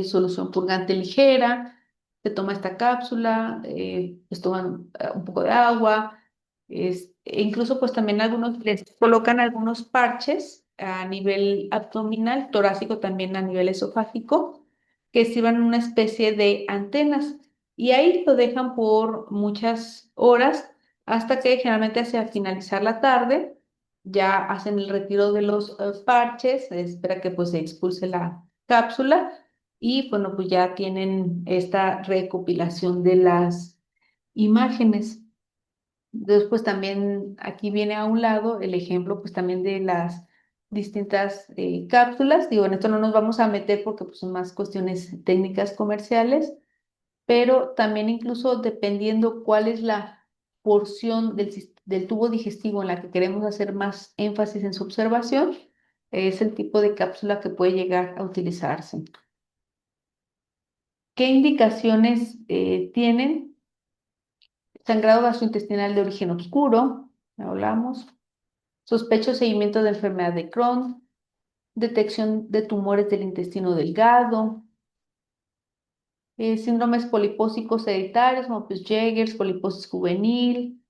S1: solución purgante ligera, se toma esta cápsula, pues toman un poco de agua, e incluso pues también algunos les colocan algunos parches a nivel abdominal, torácico también a nivel esofágico, que sirvan una especie de antenas y ahí lo dejan por muchas horas hasta que generalmente hacia finalizar la tarde ya hacen el retiro de los parches, se espera que pues se expulse la cápsula y bueno, pues ya tienen esta recopilación de las imágenes. Después también aquí viene a un lado el ejemplo pues también de las distintas cápsulas. Digo, en esto no nos vamos a meter porque pues, son más cuestiones técnicas comerciales, pero también incluso dependiendo cuál es la porción del tubo digestivo en la que queremos hacer más énfasis en su observación, es el tipo de cápsula que puede llegar a utilizarse. ¿Qué indicaciones tienen? Sangrado gastrointestinal de origen oscuro, ya hablamos. Sospecho o seguimiento de enfermedad de Crohn, detección de tumores del intestino delgado, síndromes polipósicos hereditarios como pues Jaegers, poliposis juvenil,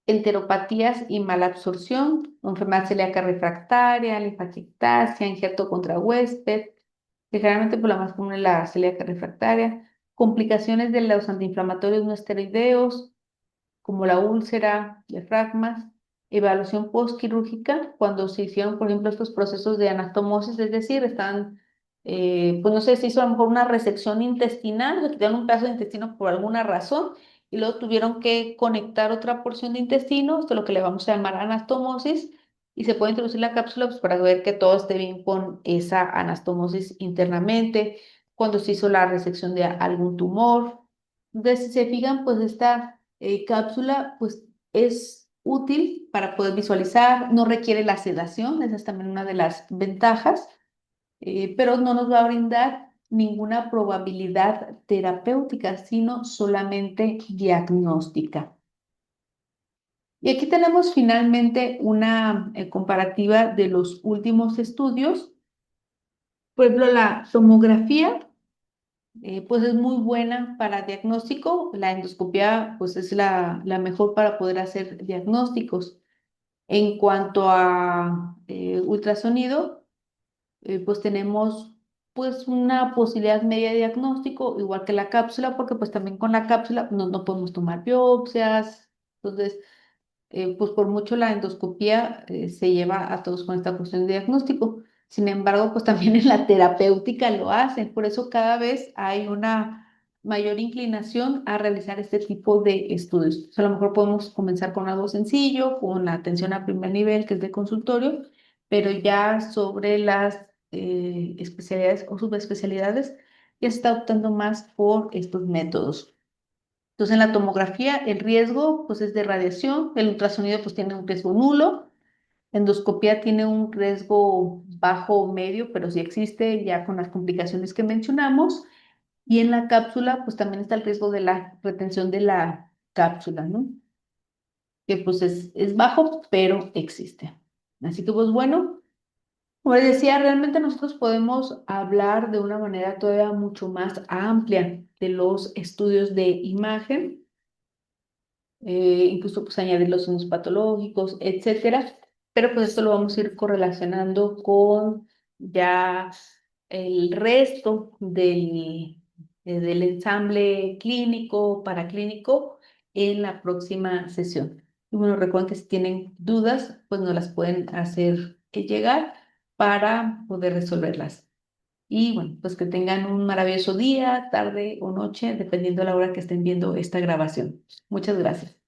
S1: enteropatías y malabsorción, enfermedad celíaca refractaria, linfatictasia, injerto contra huésped, que generalmente por la más común es la celíaca refractaria, complicaciones de los antiinflamatorios no esteroideos, como la úlcera, diafragmas, evaluación postquirúrgica, cuando se hicieron, por ejemplo, estos procesos de anastomosis, es decir, están, pues no sé, se hizo a lo mejor una resección intestinal, le quitaron un pedazo de intestino por alguna razón, y luego tuvieron que conectar otra porción de intestino, esto es lo que le vamos a llamar anastomosis, y se puede introducir la cápsula pues, para ver que todo esté bien con esa anastomosis internamente, cuando se hizo la resección de algún tumor. Entonces, si se fijan, pues esta cápsula pues es útil para poder visualizar, no requiere la sedación, esa es también una de las ventajas, pero no nos va a brindar ninguna probabilidad terapéutica, sino solamente diagnóstica. Y aquí tenemos finalmente una comparativa de los últimos estudios. Por ejemplo, la tomografía pues es muy buena para diagnóstico. La endoscopia pues es la mejor para poder hacer diagnósticos. En cuanto a ultrasonido, pues tenemos pues una posibilidad media de diagnóstico, igual que la cápsula, porque pues también con la cápsula no podemos tomar biopsias. Entonces, pues por mucho la endoscopía se lleva a todos con esta cuestión de diagnóstico. Sin embargo, pues también en la terapéutica lo hacen. Por eso cada vez hay una mayor inclinación a realizar este tipo de estudios. O sea, a lo mejor podemos comenzar con algo sencillo, con la atención a primer nivel, que es de consultorio, pero ya sobre las especialidades o subespecialidades, ya se está optando más por estos métodos. Entonces, en la tomografía, el riesgo pues, es de radiación, el ultrasonido pues, tiene un riesgo nulo, endoscopía tiene un riesgo bajo o medio, pero sí existe ya con las complicaciones que mencionamos, y en la cápsula pues también está el riesgo de la retención de la cápsula, ¿no? Que pues es bajo, pero existe. Así que pues bueno, como les decía, realmente nosotros podemos hablar de una manera todavía mucho más amplia de los estudios de imagen, incluso pues añadir los signos patológicos, etcétera. Pero pues esto lo vamos a ir correlacionando con ya el resto del ensamble clínico, paraclínico en la próxima sesión. Y bueno, recuerden que si tienen dudas, pues nos las pueden hacer llegar para poder resolverlas. Y bueno, pues que tengan un maravilloso día, tarde o noche, dependiendo de la hora que estén viendo esta grabación. Muchas gracias.